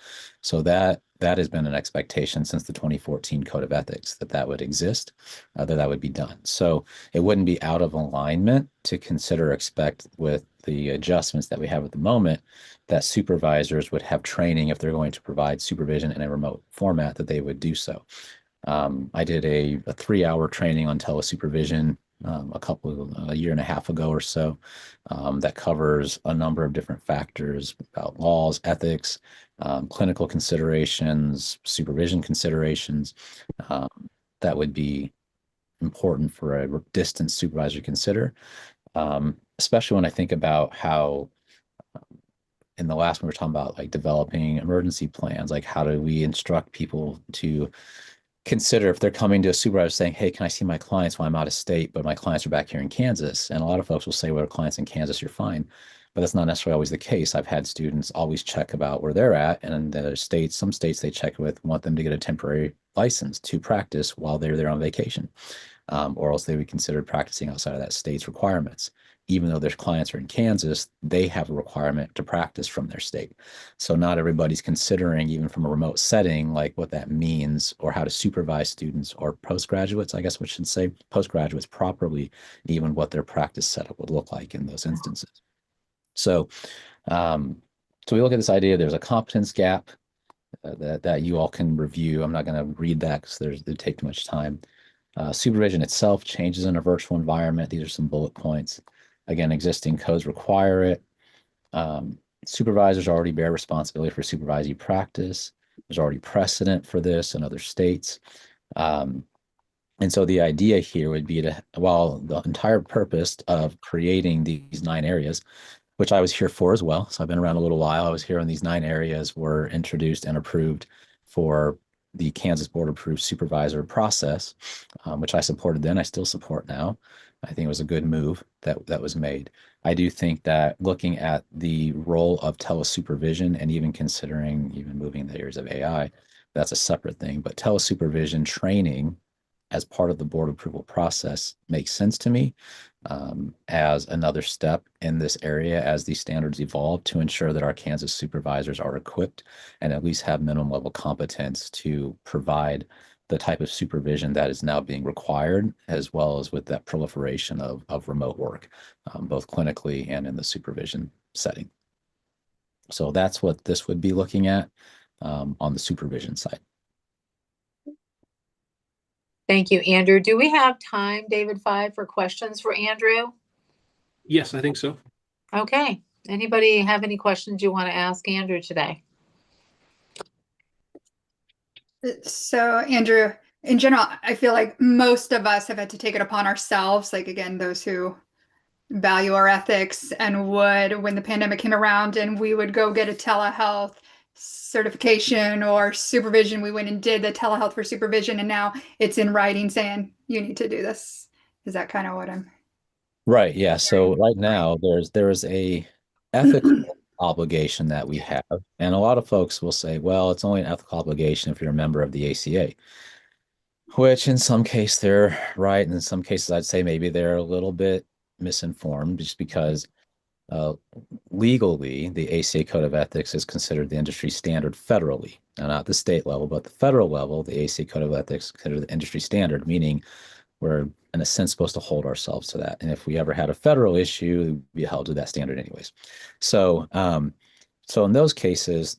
Speaker 10: So that has been an expectation since the 2014 Code of Ethics, that would exist, that would be done. So it wouldn't be out of alignment to consider, expect with the adjustments that we have at the moment, that supervisors would have training if they're going to provide supervision in a remote format, that they would do so. I did a 3-hour training on telesupervision a year and a half ago or so, that covers a number of different factors about laws, ethics, clinical considerations, supervision considerations, that would be important for a distance supervisor to consider, especially when I think about how in the last one we were talking about like developing emergency plans, like how do we instruct people to consider if they're coming to a supervisor saying, hey, can I see my clients while I'm out of state, but my clients are back here in Kansas? And a lot of folks will say, well, clients in Kansas, you're fine. But that's not necessarily always the case. I've had students always check about where they're at. And in the states, some states they check with want them to get a temporary license to practice while they're there on vacation, or else they would consider practicing outside of that state's requirements. Even though their clients are in Kansas, they have a requirement to practice from their state. So not everybody's considering, even from a remote setting, like what that means or how to supervise students or postgraduates, I guess we should say, postgraduates properly, even what their practice setup would look like in those instances. So, so we look at this idea, there's a competence gap that you all can review. I'm not going to read that because it'd take too much time. Supervision itself changes in a virtual environment. These are some bullet points. Again, existing codes require it. Supervisors already bear responsibility for supervising practice. There's already precedent for this in other states. And so the idea here would be while the entire purpose of creating these 9 areas, which I was here for as well, so I've been around a little while, I was here when these 9 areas were introduced and approved for the Kansas Board approved supervisor process, which I supported then, I still support now. I think it was a good move that was made. I do think that looking at the role of telesupervision and even considering even moving the areas of AI, that's a separate thing. But telesupervision training as part of the board approval process makes sense to me, as another step in this area as these standards evolve, to ensure that our Kansas supervisors are equipped and at least have minimum level competence to provide the type of supervision that is now being required, as well as with that proliferation of remote work, both clinically and in the supervision setting. So that's what this would be looking at on the supervision side.
Speaker 2: Thank you, Andrew. Do we have time, David 5, for questions for Andrew?
Speaker 1: Yes, I think so.
Speaker 2: Okay. Anybody have any questions you want to ask Andrew today?
Speaker 3: So, Andrew, in general, I feel like most of us have had to take it upon ourselves. Like, again, those who value our ethics and would, when the pandemic came around and we would go get a telehealth certification or supervision, we went and did the telehealth for supervision, and now it's in writing saying you need to do this. Is that kind of what I'm
Speaker 10: Right, yeah. So right now there is a ethical obligation that we have. And a lot of folks will say, well, it's only an ethical obligation if you're a member of the ACA, which in some case they're right. And in some cases, I'd say maybe they're a little bit misinformed just because uh, legally, the ACA Code of Ethics is considered the industry standard federally. Now, not the state level, but the federal level, the ACA Code of Ethics is considered the industry standard, meaning we're in a sense supposed to hold ourselves to that. And if we ever had a federal issue, we'd be held to that standard anyways. So in those cases,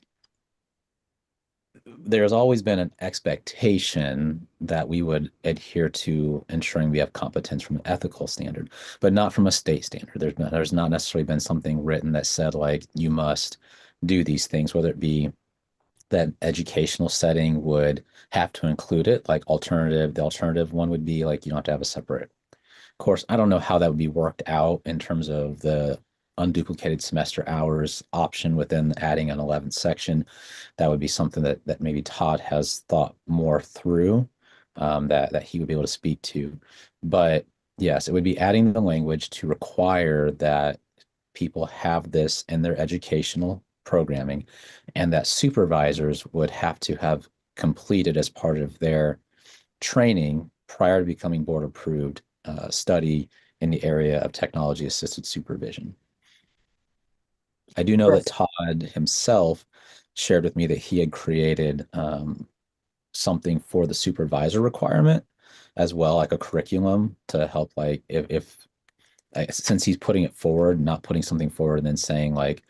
Speaker 10: there's always been an expectation that we would adhere to ensuring we have competence from an ethical standard, but not from a state standard. There's not necessarily been something written that said like you must do these things, whether it be that educational setting would have to include it, like the alternative one would be like you don't have to have a separate course. I don't know how that would be worked out in terms of the unduplicated semester hours option within adding an 11th section. That would be something that maybe Todd has thought more through, that he would be able to speak to. But yes, it would be adding the language to require that people have this in their educational programming, and that supervisors would have to have completed as part of their training prior to becoming board approved study in the area of technology assisted supervision. I do know that Todd himself shared with me that he had created something for the supervisor requirement as well, like a curriculum to help, like if since he's putting it forward, not putting something forward and then saying like,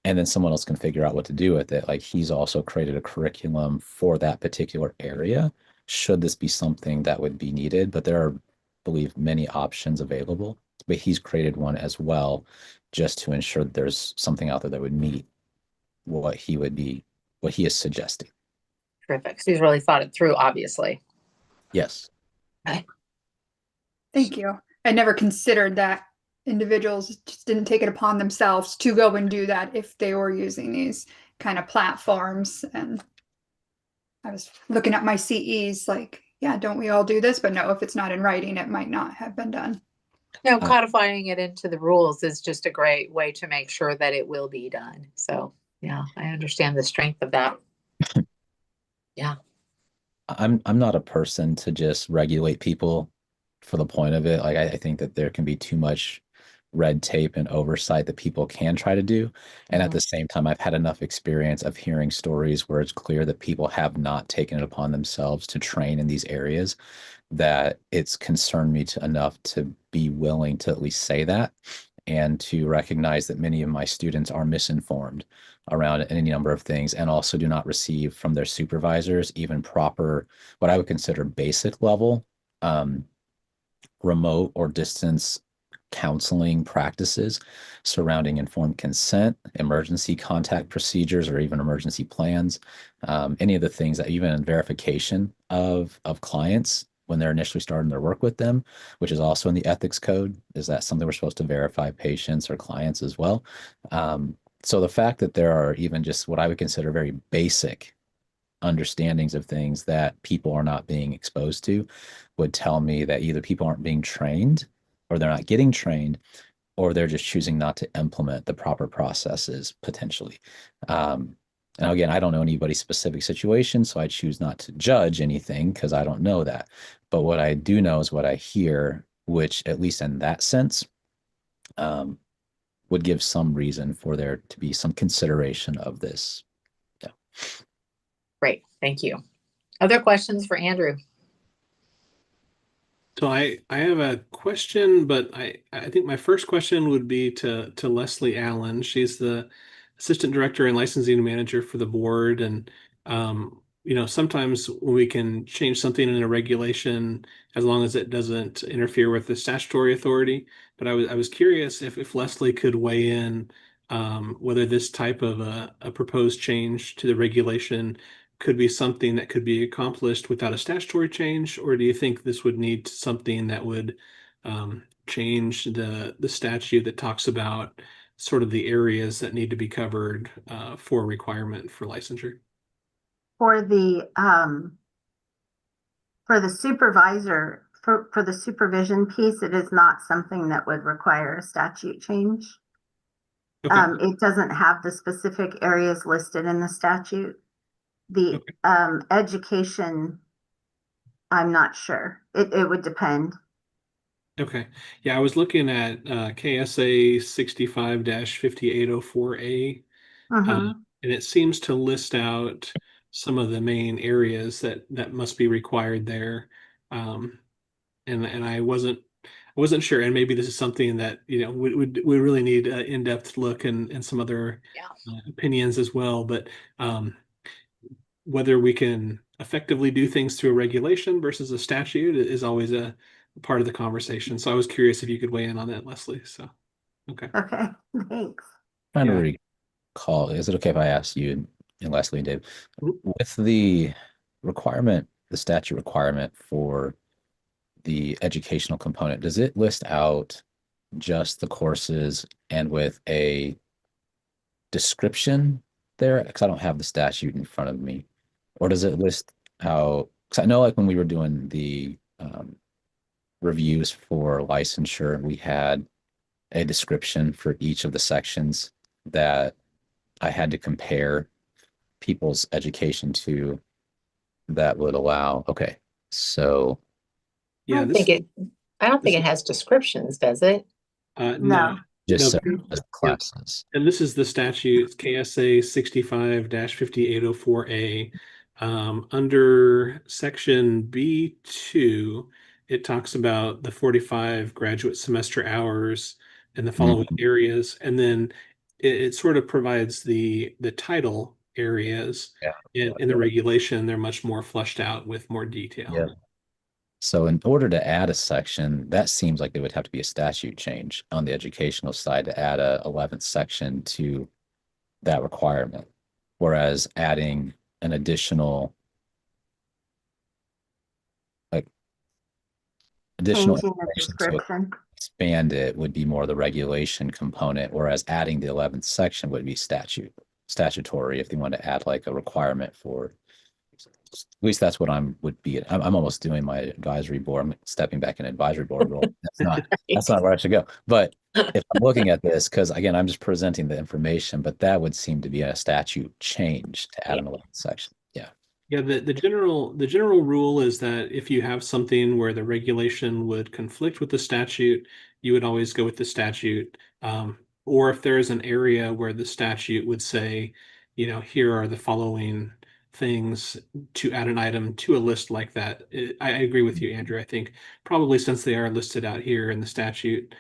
Speaker 10: and then someone else can figure out what to do with it. Like he's also created a curriculum for that particular area, should this be something that would be needed. But there are, I believe, many options available. But he's created one as well, just to ensure that there's something out there that would meet what he is suggesting.
Speaker 2: Terrific. So he's really thought it through, obviously.
Speaker 10: Yes.
Speaker 2: Okay.
Speaker 3: Thank you. I never considered that individuals just didn't take it upon themselves to go and do that if they were using these kind of platforms. And I was looking at my CEs like, yeah, don't we all do this? But no, if it's not in writing, it might not have been done.
Speaker 2: No, codifying it into the rules is just a great way to make sure that it will be done. So yeah, I understand the strength of that. Yeah.
Speaker 10: I'm not a person to just regulate people for the point of it. Like I think that there can be too much red tape and oversight that people can try to do. And at the same time, I've had enough experience of hearing stories where it's clear that people have not taken it upon themselves to train in these areas, that it's concerned me enough to be willing to at least say that, and to recognize that many of my students are misinformed around any number of things, and also do not receive from their supervisors even proper, what I would consider basic level, remote or distance counseling practices surrounding informed consent, emergency contact procedures, or even emergency plans. Any of the things that even verification of clients when they're initially starting their work with them, which is also in the ethics code. Is that something we're supposed to verify patients or clients as well? So the fact that there are even just what I would consider very basic understandings of things that people are not being exposed to would tell me that either people aren't being trained, or they're not getting trained, or they're just choosing not to implement the proper processes potentially. And again, I don't know anybody's specific situation, so I choose not to judge anything because I don't know that. But what I do know is what I hear, which at least in that sense, would give some reason for there to be some consideration of this. Yeah.
Speaker 2: Great. Thank you. Other questions for Andrew?
Speaker 1: So I have a question, but I think my first question would be to Leslie Allen. She's the assistant director and licensing manager for the board. And sometimes we can change something in a regulation as long as it doesn't interfere with the statutory authority. But I was curious if Leslie could weigh in whether this type of a proposed change to the regulation could be something that could be accomplished without a statutory change, or do you think this would need something that would change the statute that talks about sort of the areas that need to be covered for requirement for licensure?
Speaker 11: For the supervisor, for the supervision piece, it is not something that would require a statute change.
Speaker 1: Okay.
Speaker 11: It doesn't have the specific areas listed in the statute. The education, I'm not sure. It would depend.
Speaker 1: Okay. Yeah, I was looking at KSA 65-5804A, and it seems to list out some of the main areas that must be required there. And I wasn't sure, and maybe this is something that we really need an in-depth look and some other opinions as well. But whether we can effectively do things through a regulation versus a statute is always a part of the conversation. So I was curious if you could weigh in on that, Leslie. So, okay.
Speaker 11: Okay, thanks.
Speaker 10: Trying to recall, is it okay if I ask you and Leslie and Dave, with the requirement, the statute requirement for the educational component, does it list out just the courses and with a description there? Because I don't have the statute in front of me. Or does it list out, because I know like when we were doing the reviews for licensure, we had a description for each of the sections that I had to compare people's education to that would allow. Okay, so
Speaker 2: I don't think it has descriptions, does it?
Speaker 11: No.
Speaker 10: just
Speaker 1: No,
Speaker 10: classes.
Speaker 1: And this is the statute, KSA 65-5804A. Under section B2, it talks about the 45 graduate semester hours and the following areas. And then it sort of provides the title areas. In the regulation, they're much more fleshed out with more detail.
Speaker 10: Yeah. So in order to add a section, that seems like there would have to be a statute change on the educational side to add a 11th section to that requirement. Whereas adding an additional
Speaker 11: Changing the
Speaker 10: information to
Speaker 11: description.
Speaker 10: expand it would be more the regulation component, whereas adding the 11th section would be statutory if they want to add like a requirement for, at least that's what I'm almost doing my advisory board. I'm stepping back in advisory board role. That's not where I should go. But if I'm looking at this, because again, I'm just presenting the information, but that would seem to be a statute change to add an 11th section. Yeah.
Speaker 1: Yeah, the general rule is that if you have something where the regulation would conflict with the statute, you would always go with the statute. Or if there is an area where the statute would say, here are the following things to add an item to a list like that. I agree with you, Andrew. I think probably since they are listed out here in the statute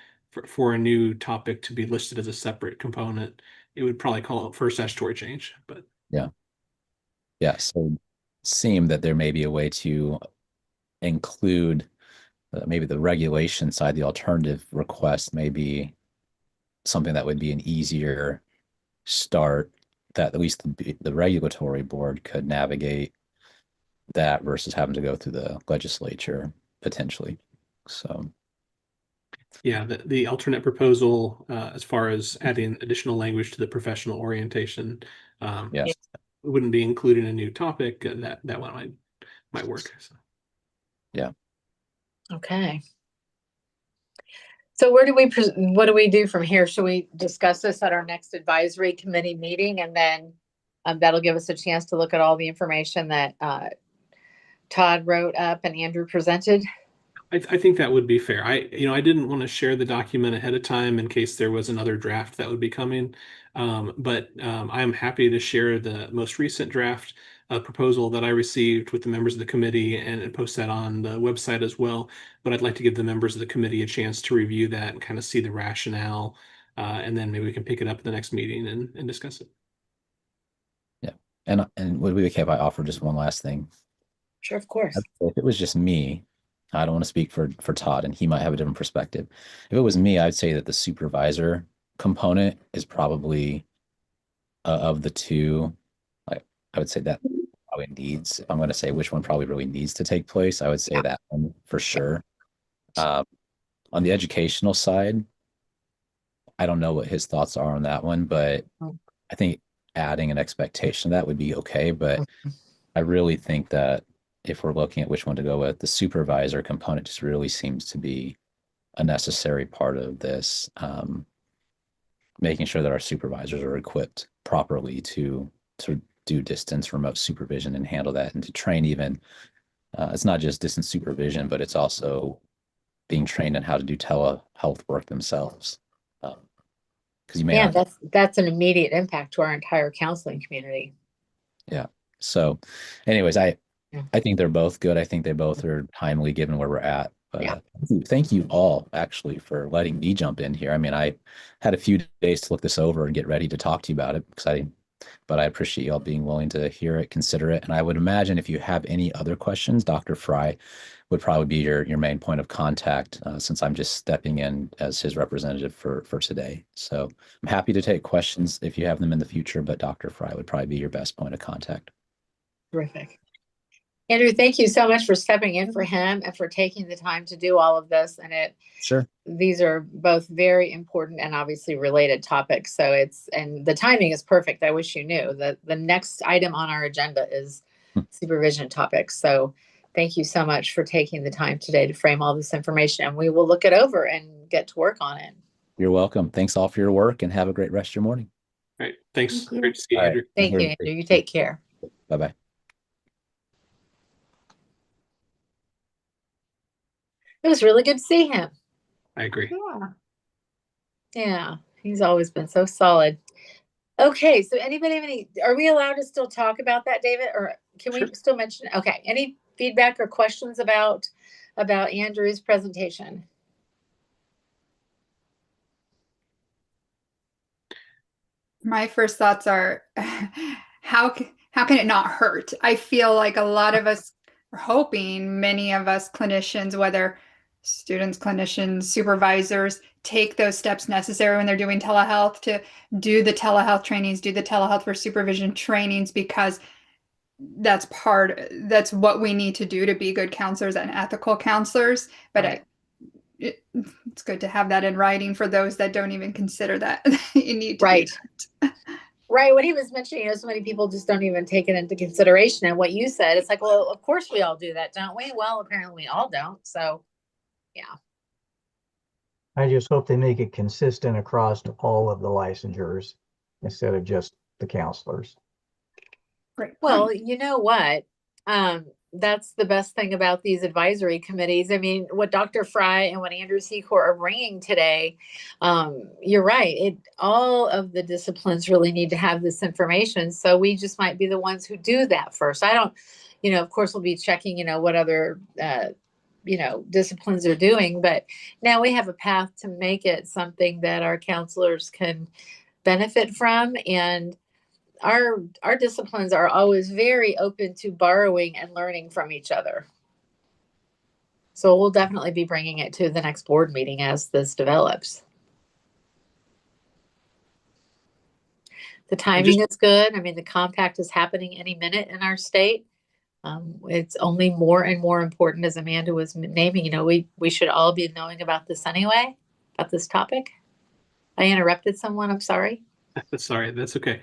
Speaker 1: for a new topic to be listed as a separate component, it would probably call it for a statutory change. But
Speaker 10: yeah, so seem that there may be a way to include maybe the regulation side, the alternative request may be something that would be an easier start that at least the regulatory board could navigate that versus having to go through the legislature potentially. So
Speaker 1: yeah, the alternate proposal as far as adding additional language to the professional orientation,
Speaker 10: yes,
Speaker 1: wouldn't be including a new topic. That one might work. So.
Speaker 10: Yeah.
Speaker 2: Okay. So what do we do from here? Should we discuss this at our next advisory committee meeting, and then that'll give us a chance to look at all the information that Todd wrote up and Andrew presented?
Speaker 1: I think that would be fair. I didn't want to share the document ahead of time in case there was another draft that would be coming. But I'm happy to share the most recent draft proposal that I received with the members of the committee and post that on the website as well. But I'd like to give the members of the committee a chance to review that and kind of see the rationale. And then maybe we can pick it up at the next meeting and discuss it.
Speaker 10: Yeah. And would it be okay if I offer just one last thing?
Speaker 2: Sure, of course.
Speaker 10: If it was just me, I don't want to speak for Todd, and he might have a different perspective. If it was me, I'd say that the supervisor component is probably of the two. I would say that probably needs, if I'm going to say which one probably really needs to take place, I would say that one for sure. On the educational side, I don't know what his thoughts are on that one, but I think adding an expectation that would be okay. But I really think that if we're looking at which one to go with, the supervisor component just really seems to be a necessary part of this. Making sure that our supervisors are equipped properly to do distance remote supervision and handle that, and to train even. It's not just distance supervision, but it's also being trained on how to do telehealth work themselves. Because you may
Speaker 2: Yeah,
Speaker 10: not.
Speaker 2: that's an immediate impact to our entire counseling community.
Speaker 10: Yeah. So, anyways, I think they're both good. I think they both are timely given where we're at. But thank you all actually for letting me jump in here. I mean, I had a few days to look this over and get ready to talk to you about it. Exciting. But I appreciate you all being willing to hear it, consider it. And I would imagine if you have any other questions, Dr. Fry would probably be your main point of contact, since I'm just stepping in as his representative for today. So I'm happy to take questions if you have them in the future, but Dr. Fry would probably be your best point of contact.
Speaker 2: Terrific. Andrew, thank you so much for stepping in for him and for taking the time to do all of this. And
Speaker 10: Sure.
Speaker 2: These are both very important and obviously related topics. So and the timing is perfect. I wish you knew that the next item on our agenda is supervision topics. So thank you so much for taking the time today to frame all this information, and we will look it over and get to work on it.
Speaker 10: You're welcome. Thanks all for your work, and have a great rest of your morning.
Speaker 1: All right. Thanks.
Speaker 11: Thank you.
Speaker 1: Great to see you,
Speaker 10: All right.
Speaker 1: Andrew.
Speaker 2: Thank you, Andrew. You take care.
Speaker 10: Bye-bye.
Speaker 2: It was really good to see him.
Speaker 1: I agree.
Speaker 11: Yeah.
Speaker 2: Yeah, he's always been so solid. Okay, so anybody have are we allowed to still talk about that, David? Or can we still mention? Okay, any feedback or questions about Andrew's presentation?
Speaker 3: My first thoughts are how can it not hurt? I feel like a lot of us are hoping, many of us clinicians, whether students, clinicians, supervisors, take those steps necessary when they're doing telehealth to do the telehealth trainings, do the telehealth for supervision trainings, because that's what we need to do to be good counselors and ethical counselors. But it's good to have that in writing for those that don't even consider that you need to do that.
Speaker 2: Right. What he was mentioning, so many people just don't even take it into consideration. And what you said, it's like, well, of course we all do that, don't we? Well, apparently we all don't. So, yeah.
Speaker 5: I just hope they make it consistent across all of the licensures instead of just the counselors.
Speaker 3: Great.
Speaker 2: Well, you know what? That's the best thing about these advisory committees. I mean, what Dr. Fry and what Andrew Secor are bringing today, you're right. All of the disciplines really need to have this information. So we just might be the ones who do that first. I don't, of course we'll be checking, what other, disciplines are doing, but now we have a path to make it something that our counselors can benefit from. And our disciplines are always very open to borrowing and learning from each other. So we'll definitely be bringing it to the next board meeting as this develops. The timing is good. I mean, the compact is happening any minute in our state. It's only more and more important, as Amanda was naming. We should all be knowing about this anyway, about this topic. I interrupted someone. I'm sorry.
Speaker 1: Sorry, that's okay.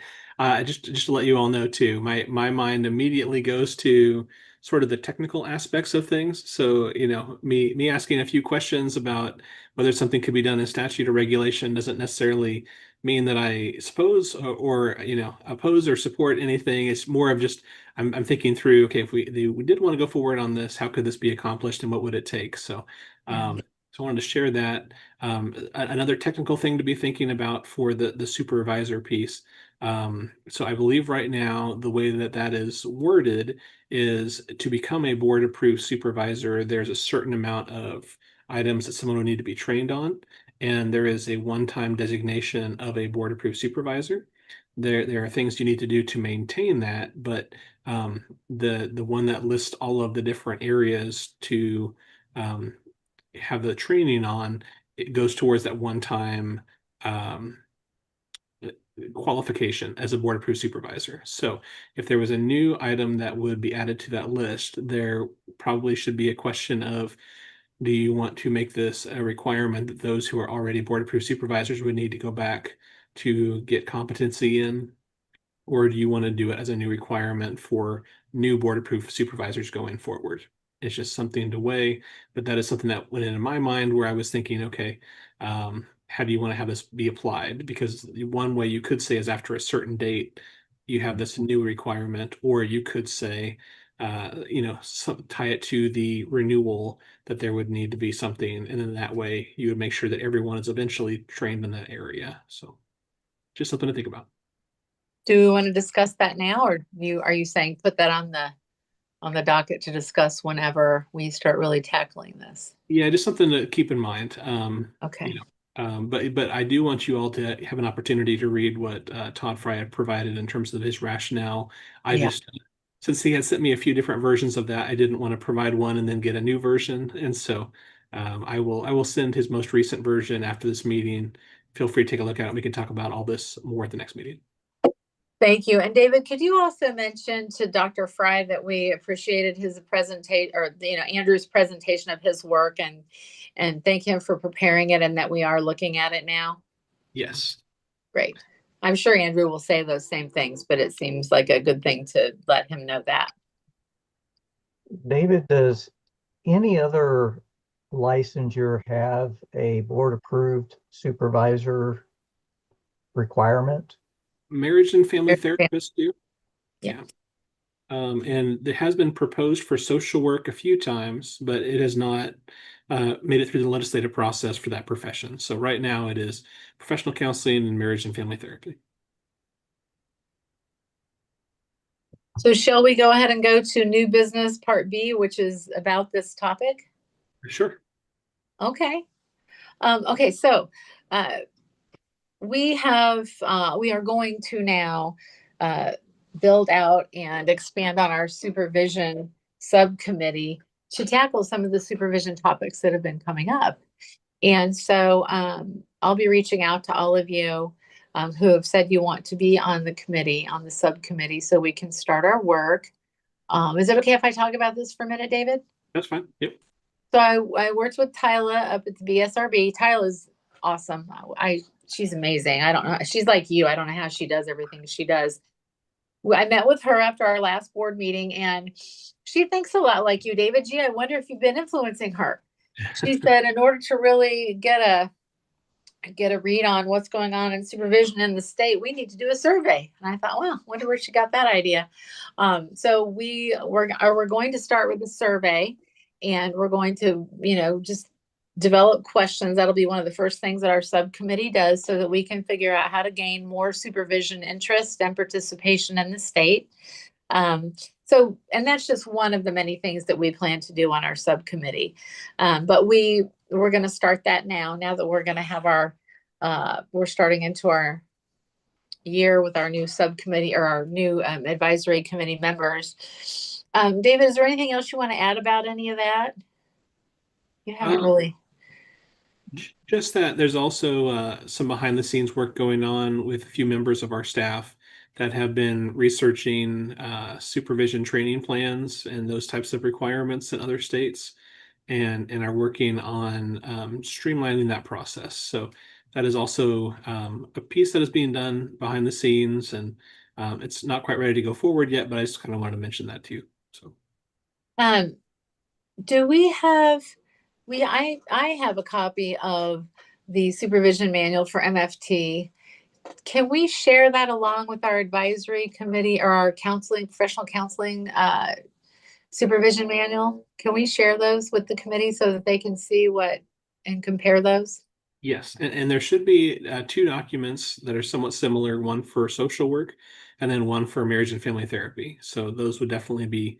Speaker 1: Just to let you all know too, my mind immediately goes to sort of the technical aspects of things. So, me asking a few questions about whether something could be done in statute or regulation doesn't necessarily mean that I suppose or oppose or support anything. It's more of just I'm thinking through, okay, if we did want to go forward on this, how could this be accomplished and what would it take? So I wanted to share that. Another technical thing to be thinking about for the supervisor piece. So I believe right now the way that is worded is to become a board approved supervisor, there's a certain amount of items that someone would need to be trained on. And there is a one-time designation of a board approved supervisor. There are things you need to do to maintain that, but the one that lists all of the different areas to have the training on, it goes towards that one-time qualification as a board approved supervisor. So if there was a new item that would be added to that list, there probably should be a question of, do you want to make this a requirement that those who are already board approved supervisors would need to go back to get competency in? Or do you want to do it as a new requirement for new board approved supervisors going forward? It's just something to weigh, but that is something that went in my mind where I was thinking, okay, how do you want to have this be applied? Because one way you could say is after a certain date, you have this new requirement, or you could say, tie it to the renewal that there would need to be something, and then that way you would make sure that everyone is eventually trained in that area. So just something to think about.
Speaker 2: Do we want to discuss that now, or are you saying put that on the docket to discuss whenever we start really tackling this?
Speaker 1: Yeah, just something to keep in mind.
Speaker 2: Okay.
Speaker 1: But I do want you all to have an opportunity to read what Todd Fry had provided in terms of his rationale. Since he had sent me a few different versions of that, I didn't want to provide one and then get a new version. And so I will send his most recent version after this meeting. Feel free to take a look at it. We can talk about all this more at the next meeting.
Speaker 2: Thank you. And David, could you also mention to Dr. Fry that we appreciated his presentation, or Andrew's presentation of his work, and thank him for preparing it, and that we are looking at it now?
Speaker 1: Yes.
Speaker 2: Great. I'm sure Andrew will say those same things, but it seems like a good thing to let him know that.
Speaker 5: David, does any other licensure have a board approved supervisor requirement?
Speaker 1: Marriage and family therapists do.
Speaker 2: Yeah.
Speaker 1: And it has been proposed for social work a few times, but it has not made it through the legislative process for that profession. So right now it is professional counseling and marriage and family therapy.
Speaker 2: So shall we go ahead and go to new business part B, which is about this topic?
Speaker 1: Sure.
Speaker 2: Okay. Okay. So we are going to now build out and expand on our supervision subcommittee to tackle some of the supervision topics that have been coming up. And so I'll be reaching out to all of you who have said you want to be on the committee, on the subcommittee, so we can start our work. Is it okay if I talk about this for a minute, David?
Speaker 1: That's fine. Yep.
Speaker 2: So I worked with Tyla up at the BSRB. Tyla's awesome. She's amazing. I don't know. She's like you. I don't know how she does everything she does. I met with her after our last board meeting, and she thinks a lot like you, David. Gee, I wonder if you've been influencing her. She said, in order to really get a read on what's going on in supervision in the state, we need to do a survey. And I thought, well, wonder where she got that idea. So we're going to start with a survey, and we're going to, just develop questions. That'll be one of the first things that our subcommittee does, so that we can figure out how to gain more supervision interest and participation in the state. And that's just one of the many things that we plan to do on our subcommittee. But we're going to start that now that we're going to have we're starting into our year with our new subcommittee, or our new advisory committee members. David, is there anything else you want to add about any of that? You haven't really.
Speaker 1: Just that there's also some behind the scenes work going on with a few members of our staff that have been researching supervision training plans and those types of requirements in other states, and are working on streamlining that process. So that is also a piece that is being done behind the scenes, and it's not quite ready to go forward yet, but I just kind of wanted to mention that too. So,
Speaker 2: do we have? I have a copy of the supervision manual for MFT. Can we share that along with our advisory committee, or our professional counseling supervision manual? Can we share those with the committee so that they can see and compare those?
Speaker 1: Yes, and there should be two documents that are somewhat similar, one for social work and then one for marriage and family therapy. So those would definitely be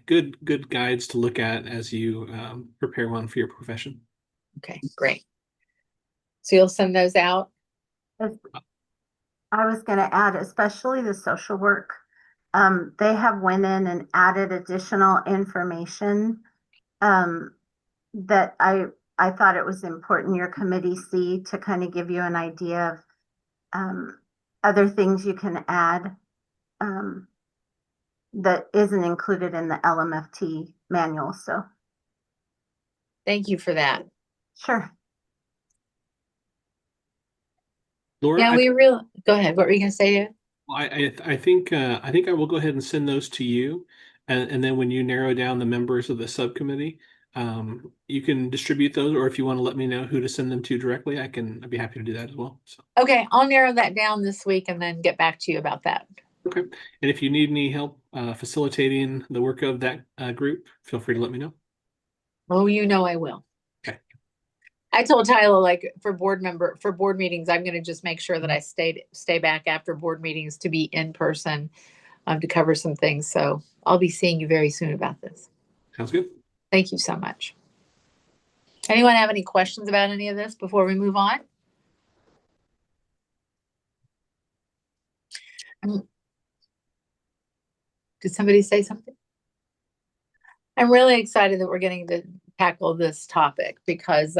Speaker 1: good guides to look at as you prepare one for your profession.
Speaker 2: Okay, great. So you'll send those out?
Speaker 11: I was going to add, especially the social work. They have went in and added additional information that I thought it was important your committee see, to kind of give you an idea of other things you can add that isn't included in the LMFT manual. So
Speaker 2: Thank you for that.
Speaker 11: sure.
Speaker 1: Laura,
Speaker 2: Yeah, we really, go ahead. What were you going to say, David?
Speaker 1: I think I will go ahead and send those to you, and then when you narrow down the members of the subcommittee, you can distribute those, or if you want to let me know who to send them to directly, I'd be happy to do that as well. So.
Speaker 2: Okay, I'll narrow that down this week and then get back to you about that.
Speaker 1: Okay, and if you need any help facilitating the work of that group, feel free to let me know.
Speaker 2: Oh, you know I will.
Speaker 1: Okay.
Speaker 2: I told Tyler, like for board meetings, I'm going to just make sure that I stay back after board meetings to be in person to cover some things. So I'll be seeing you very soon about this.
Speaker 1: Sounds good.
Speaker 2: Thank you so much. Anyone have any questions about any of this before we move on? Did somebody say something? I'm really excited that we're getting to tackle this topic because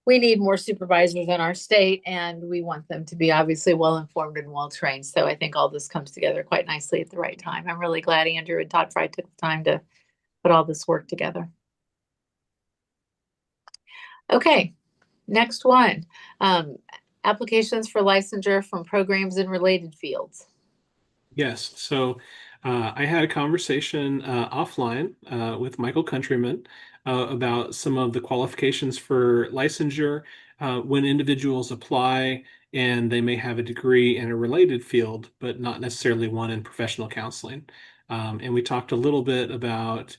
Speaker 2: we need more supervisors in our state, and we want them to be obviously well-informed and well-trained. So I think all this comes together quite nicely at the right time. I'm really glad Andrew and Todd Fry took the time to put all this work together. Okay, next one. Applications for licensure from programs in related fields.
Speaker 1: Yes, so I had a conversation offline with Michael Countryman about some of the qualifications for licensure when individuals apply and they may have a degree in a related field, but not necessarily one in professional counseling. And we talked a little bit about,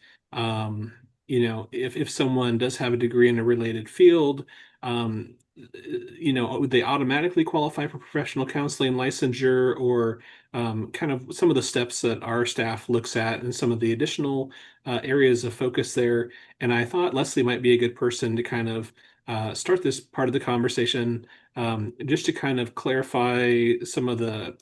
Speaker 1: if someone does have a degree in a related field, would they automatically qualify for professional counseling licensure, or kind of some of the steps that our staff looks at and some of the additional areas of focus there. And I thought Leslie might be a good person to kind of start this part of the conversation, just to kind of clarify some of the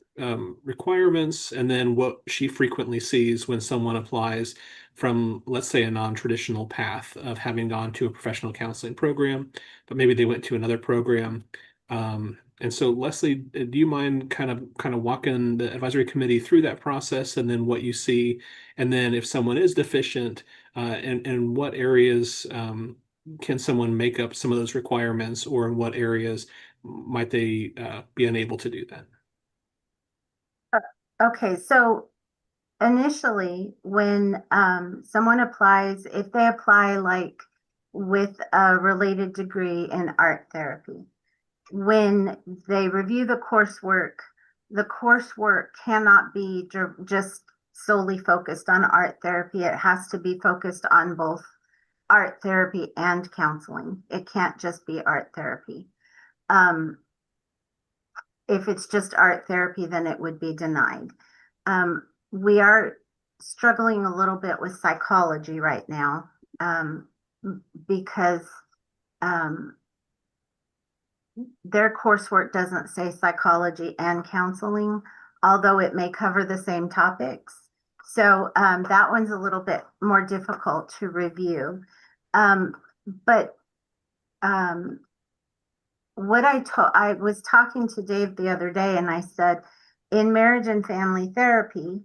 Speaker 1: requirements and then what she frequently sees when someone applies from, let's say, a non-traditional path of having gone to a professional counseling program, but maybe they went to another program. And so, Leslie, do you mind kind of walking the advisory committee through that process and then what you see? And then if someone is deficient, in what areas can someone make up some of those requirements, or in what areas might they be unable to do that?
Speaker 11: Okay, so initially when someone applies, if they apply like with a related degree in art therapy, when they review the coursework cannot be just solely focused on art therapy. It has to be focused on both art therapy and counseling. It can't just be art therapy. If it's just art therapy, then it would be denied. We are struggling a little bit with psychology right now because their coursework doesn't say psychology and counseling, although it may cover the same topics. So that one's a little bit more difficult to review. But what I was talking to Dave the other day, and I said, in marriage and family therapy,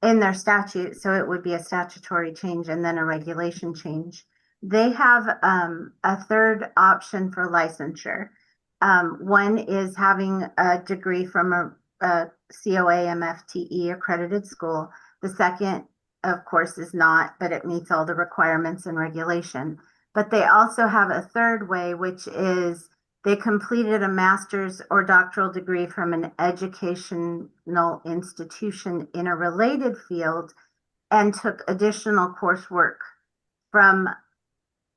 Speaker 11: in their statute, so it would be a statutory change and then a regulation change, they have a third option for licensure. One is having a degree from a COA MFTE accredited school. The second, of course, is not, but it meets all the requirements and regulation. But they also have a third way, which is they completed a master's or doctoral degree from an educational institution in a related field and took additional coursework from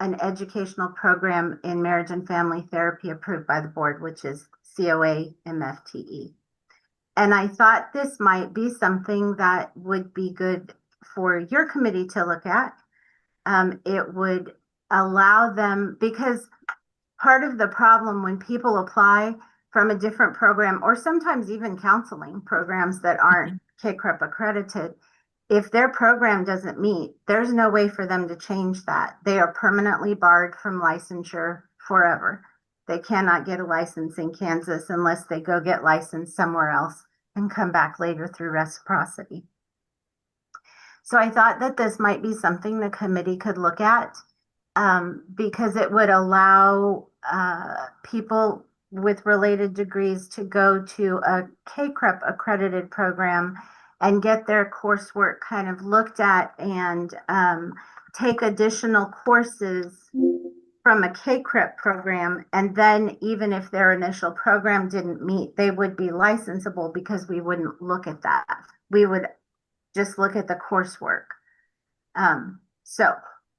Speaker 11: an educational program in marriage and family therapy approved by the board, which is COA MFTE. And I thought this might be something that would be good for your committee to look at. It would allow them, because part of the problem when people apply from a different program, or sometimes even counseling programs that aren't KCREP accredited, if their program doesn't meet, there's no way for them to change that. They are permanently barred from licensure forever. They cannot get a license in Kansas unless they go get licensed somewhere else and come back later through reciprocity. So I thought that this might be something the committee could look at, because it would allow people with related degrees to go to a KCREP accredited program and get their coursework kind of looked at and take additional courses from a KCREP program. And then even if their initial program didn't meet, they would be licensable because we wouldn't look at that. We would just look at the coursework. So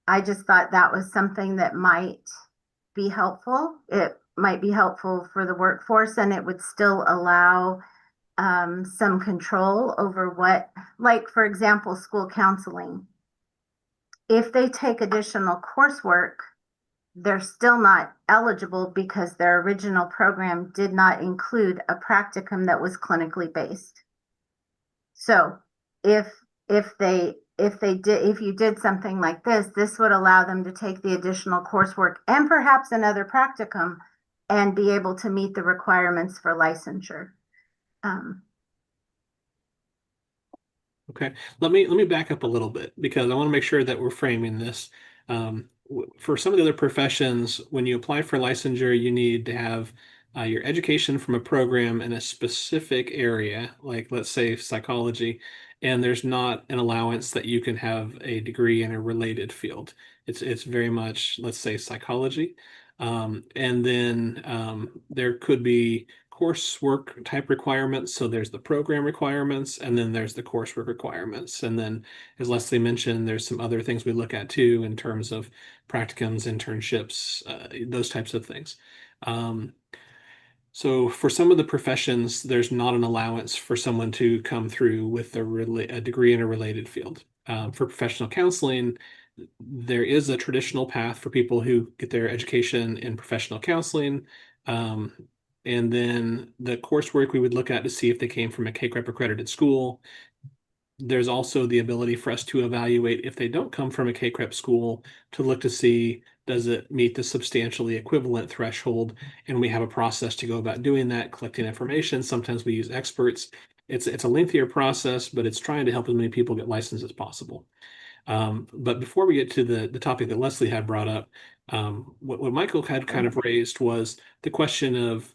Speaker 11: I just thought that was something that might be helpful. It might be helpful for the workforce, and it would still allow some control over what, like, for example, school counseling. If they take additional coursework, they're still not eligible because their original program did not include a practicum that was clinically based. So if you did something like this would allow them to take the additional coursework and perhaps another practicum and be able to meet the requirements for licensure.
Speaker 1: Okay, let me back up a little bit because I want to make sure that we're framing this. For some of the other professions, when you apply for licensure, you need to have your education from a program in a specific area, like let's say psychology, and there's not an allowance that you can have a degree in a related field. It's very much, let's say, psychology. And then there could be coursework type requirements. So there's the program requirements, and then there's the coursework requirements. And then, as Leslie mentioned, there's some other things we look at too in terms of practicums, internships, those types of things. So for some of the professions, there's not an allowance for someone to come through with a degree in a related field. For professional counseling, there is a traditional path for people who get their education in professional counseling. And then the coursework we would look at to see if they came from a KCREP accredited school. There's also the ability for us to evaluate if they don't come from a KCREP school to look to see, does it meet the substantially equivalent threshold? And we have a process to go about doing that, collecting information. Sometimes we use experts. It's a lengthier process, but it's trying to help as many people get licensed as possible. But before we get to the topic that Leslie had brought up, what Michael had kind of raised was the question of,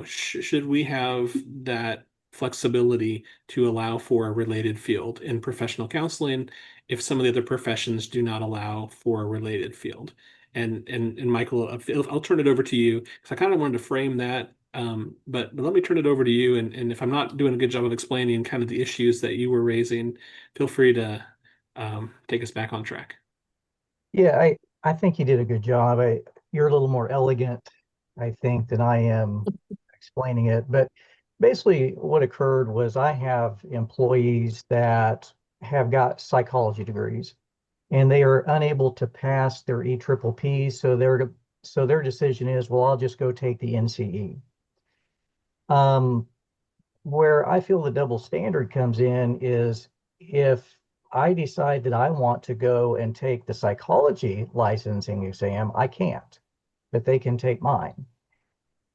Speaker 1: should we have that flexibility to allow for a related field in professional counseling if some of the other professions do not allow for a related field? And Michael, I'll turn it over to you because I kind of wanted to frame that. But let me turn it over to you. And if I'm not doing a good job of explaining kind of the issues that you were raising, feel free to take us back on track.
Speaker 5: Yeah, I think you did a good job. You're a little more elegant, I think, than I am explaining it. But basically what occurred was I have employees that have got psychology degrees and they are unable to pass their EPPP. So their decision is, well, I'll just go take the NCE. Where I feel the double standard comes in is if I decide that I want to go and take the psychology licensing exam, I can't, but they can take mine.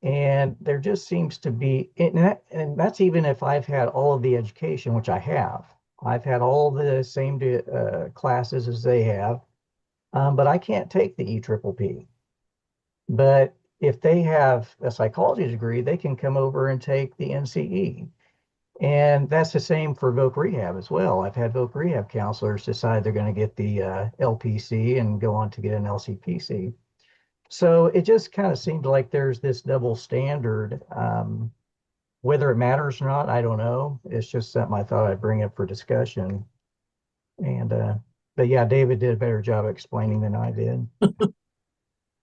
Speaker 5: And there just seems to be, and that's even if I've had all of the education, which I have. I've had all the same classes as they have, but I can't take the EPPP. But if they have a psychology degree, they can come over and take the NCE. And that's the same for voc rehab as well. I've had voc rehab counselors decide they're going to get the LPC and go on to get an LCPC. So it just kind of seems like there's this double standard. Whether it matters or not, I don't know. It's just something I thought I'd bring up for discussion. And but yeah, David did a better job explaining than I did.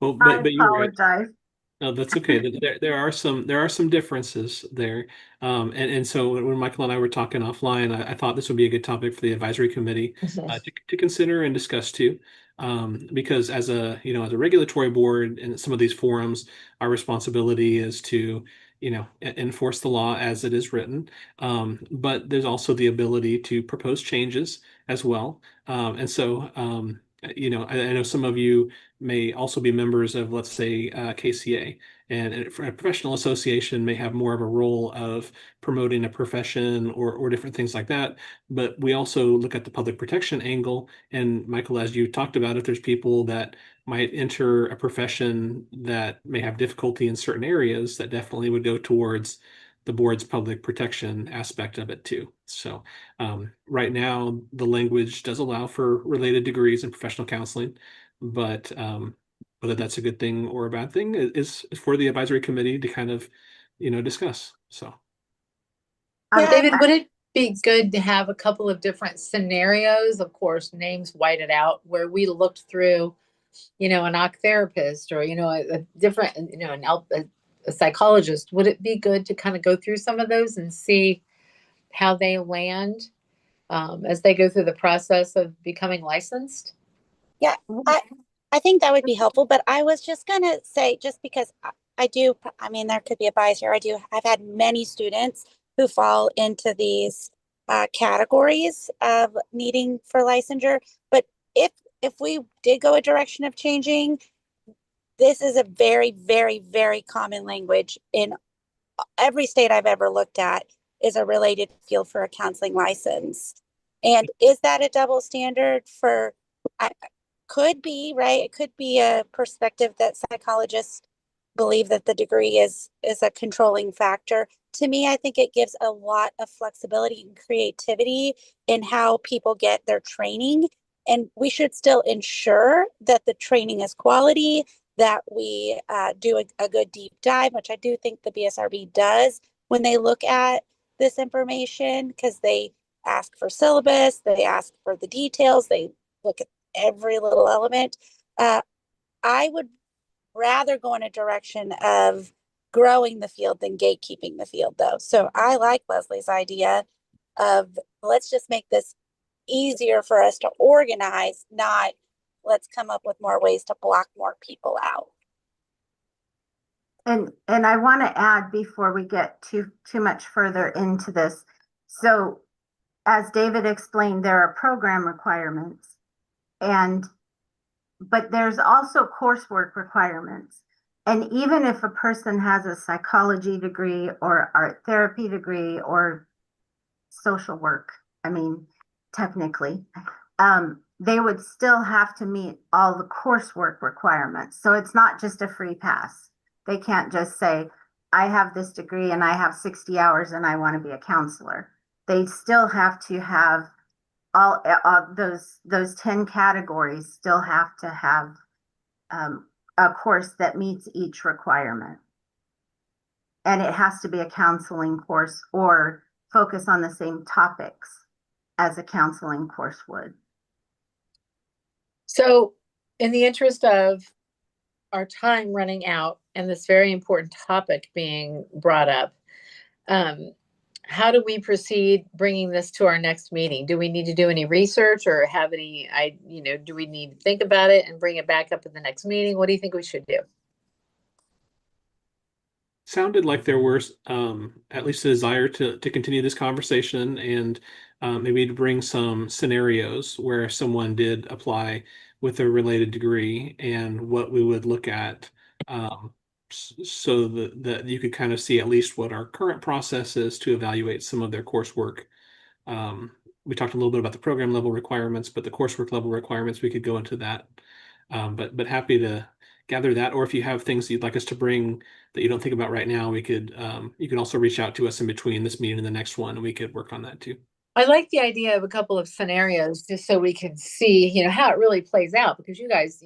Speaker 1: Well,
Speaker 11: I
Speaker 1: but you're right.
Speaker 11: apologize.
Speaker 1: No, that's okay. There are some differences there, and so when Michael and I were talking offline, I thought this would be a good topic for the advisory committee to consider and discuss too, because as a regulatory board in some of these forums, our responsibility is to enforce the law as it is written, but there's also the ability to propose changes as well, and so. I know some of you may also be members of, let's say, KCA. And a professional association may have more of a role of promoting a profession or different things like that. But we also look at the public protection angle. And Michael, as you talked about, if there's people that might enter a profession that may have difficulty in certain areas, that definitely would go towards the board's public protection aspect of it too. So right now, the language does allow for related degrees in professional counseling, but whether that's a good thing or a bad thing is for the advisory committee to kind of, discuss. So,
Speaker 2: David, would it be good to have a couple of different scenarios? Of course, names whited out where we looked through, an OC therapist or, a different, a psychologist. Would it be good to kind of go through some of those and see how they land as they go through the process of becoming licensed?
Speaker 12: Yeah, I think that would be helpful, but I was just gonna say, just because there could be a bias here. I've had many students who fall into these categories of needing for licensure. But if we did go a direction of changing, this is a very, very, very common language in every state I've ever looked at is a related field for a counseling license. And is that a double standard for, could be, right? It could be a perspective that psychologists believe that the degree is a controlling factor. To me, I think it gives a lot of flexibility and creativity in how people get their training. And we should still ensure that the training is quality, that we do a good deep dive, which I do think the BSRB does when they look at this information, because they ask for syllabus, they ask for the details, they look at every little element. I would rather go in a direction of growing the field than gatekeeping the field, though. So I like Leslie's idea of let's just make this easier for us to organize, not let's come up with more ways to block more people out.
Speaker 11: And I want to add before we get too much further into this. So as David explained, there are program requirements, but there's also coursework requirements. And even if a person has a psychology degree or art therapy degree or social work, technically, they would still have to meet all the coursework requirements. So it's not just a free pass. They can't just say, I have this degree and I have 60 hours and I want to be a counselor. They still have to have all those 10 categories still have to have a course that meets each requirement. And it has to be a counseling course or focus on the same topics as a counseling course would.
Speaker 2: So in the interest of our time running out and this very important topic being brought up, how do we proceed bringing this to our next meeting? Do we need to do any research or have any, do we need to think about it and bring it back up at the next meeting? What do you think we should do?
Speaker 1: Sounded like there was at least a desire to continue this conversation and maybe to bring some scenarios where someone did apply with a related degree and what we would look at so that you could kind of see at least what our current process is to evaluate some of their coursework. We talked a little bit about the program level requirements, but the coursework level requirements, we could go into that. But happy to gather that, or if you have things you'd like us to bring that you don't think about right now, we could you can also reach out to us in between this meeting and the next one, and we could work on that too.
Speaker 2: I like the idea of a couple of scenarios just so we can see, how it really plays out, because you guys,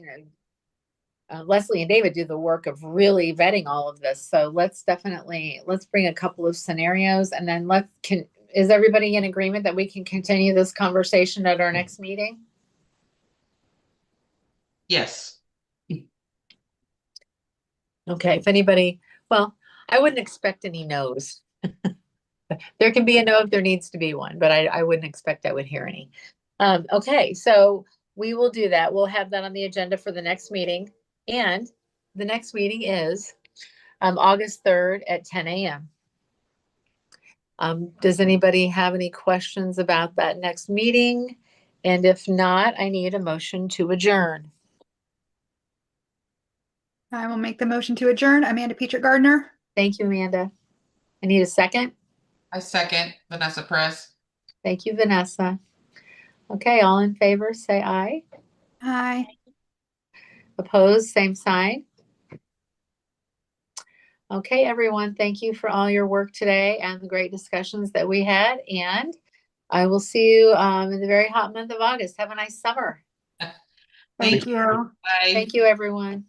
Speaker 2: Leslie and David do the work of really vetting all of this. So let's bring a couple of scenarios, and then is everybody in agreement that we can continue this conversation at our next meeting?
Speaker 7: Yes.
Speaker 2: Okay, if anybody, well, I wouldn't expect any no's. There can be a no if there needs to be one, but I wouldn't expect I would hear any. Okay, so we will do that. We'll have that on the agenda for the next meeting. And the next meeting is August 3rd at 10 a.m. Does anybody have any questions about that next meeting? And if not, I need a motion to adjourn.
Speaker 3: I will make the motion to adjourn. Amanda Peacher Gardner.
Speaker 2: Thank you, Amanda. I need a second.
Speaker 7: I second Vanessa Perez.
Speaker 2: Thank you, Vanessa. Okay, all in favor, say aye.
Speaker 3: Aye.
Speaker 2: Opposed, same sign. Okay, everyone, thank you for all your work today and the great discussions that we had. And I will see you in the very hot month of August. Have a nice summer.
Speaker 11: Thank you.
Speaker 7: Bye.
Speaker 2: Thank you, everyone.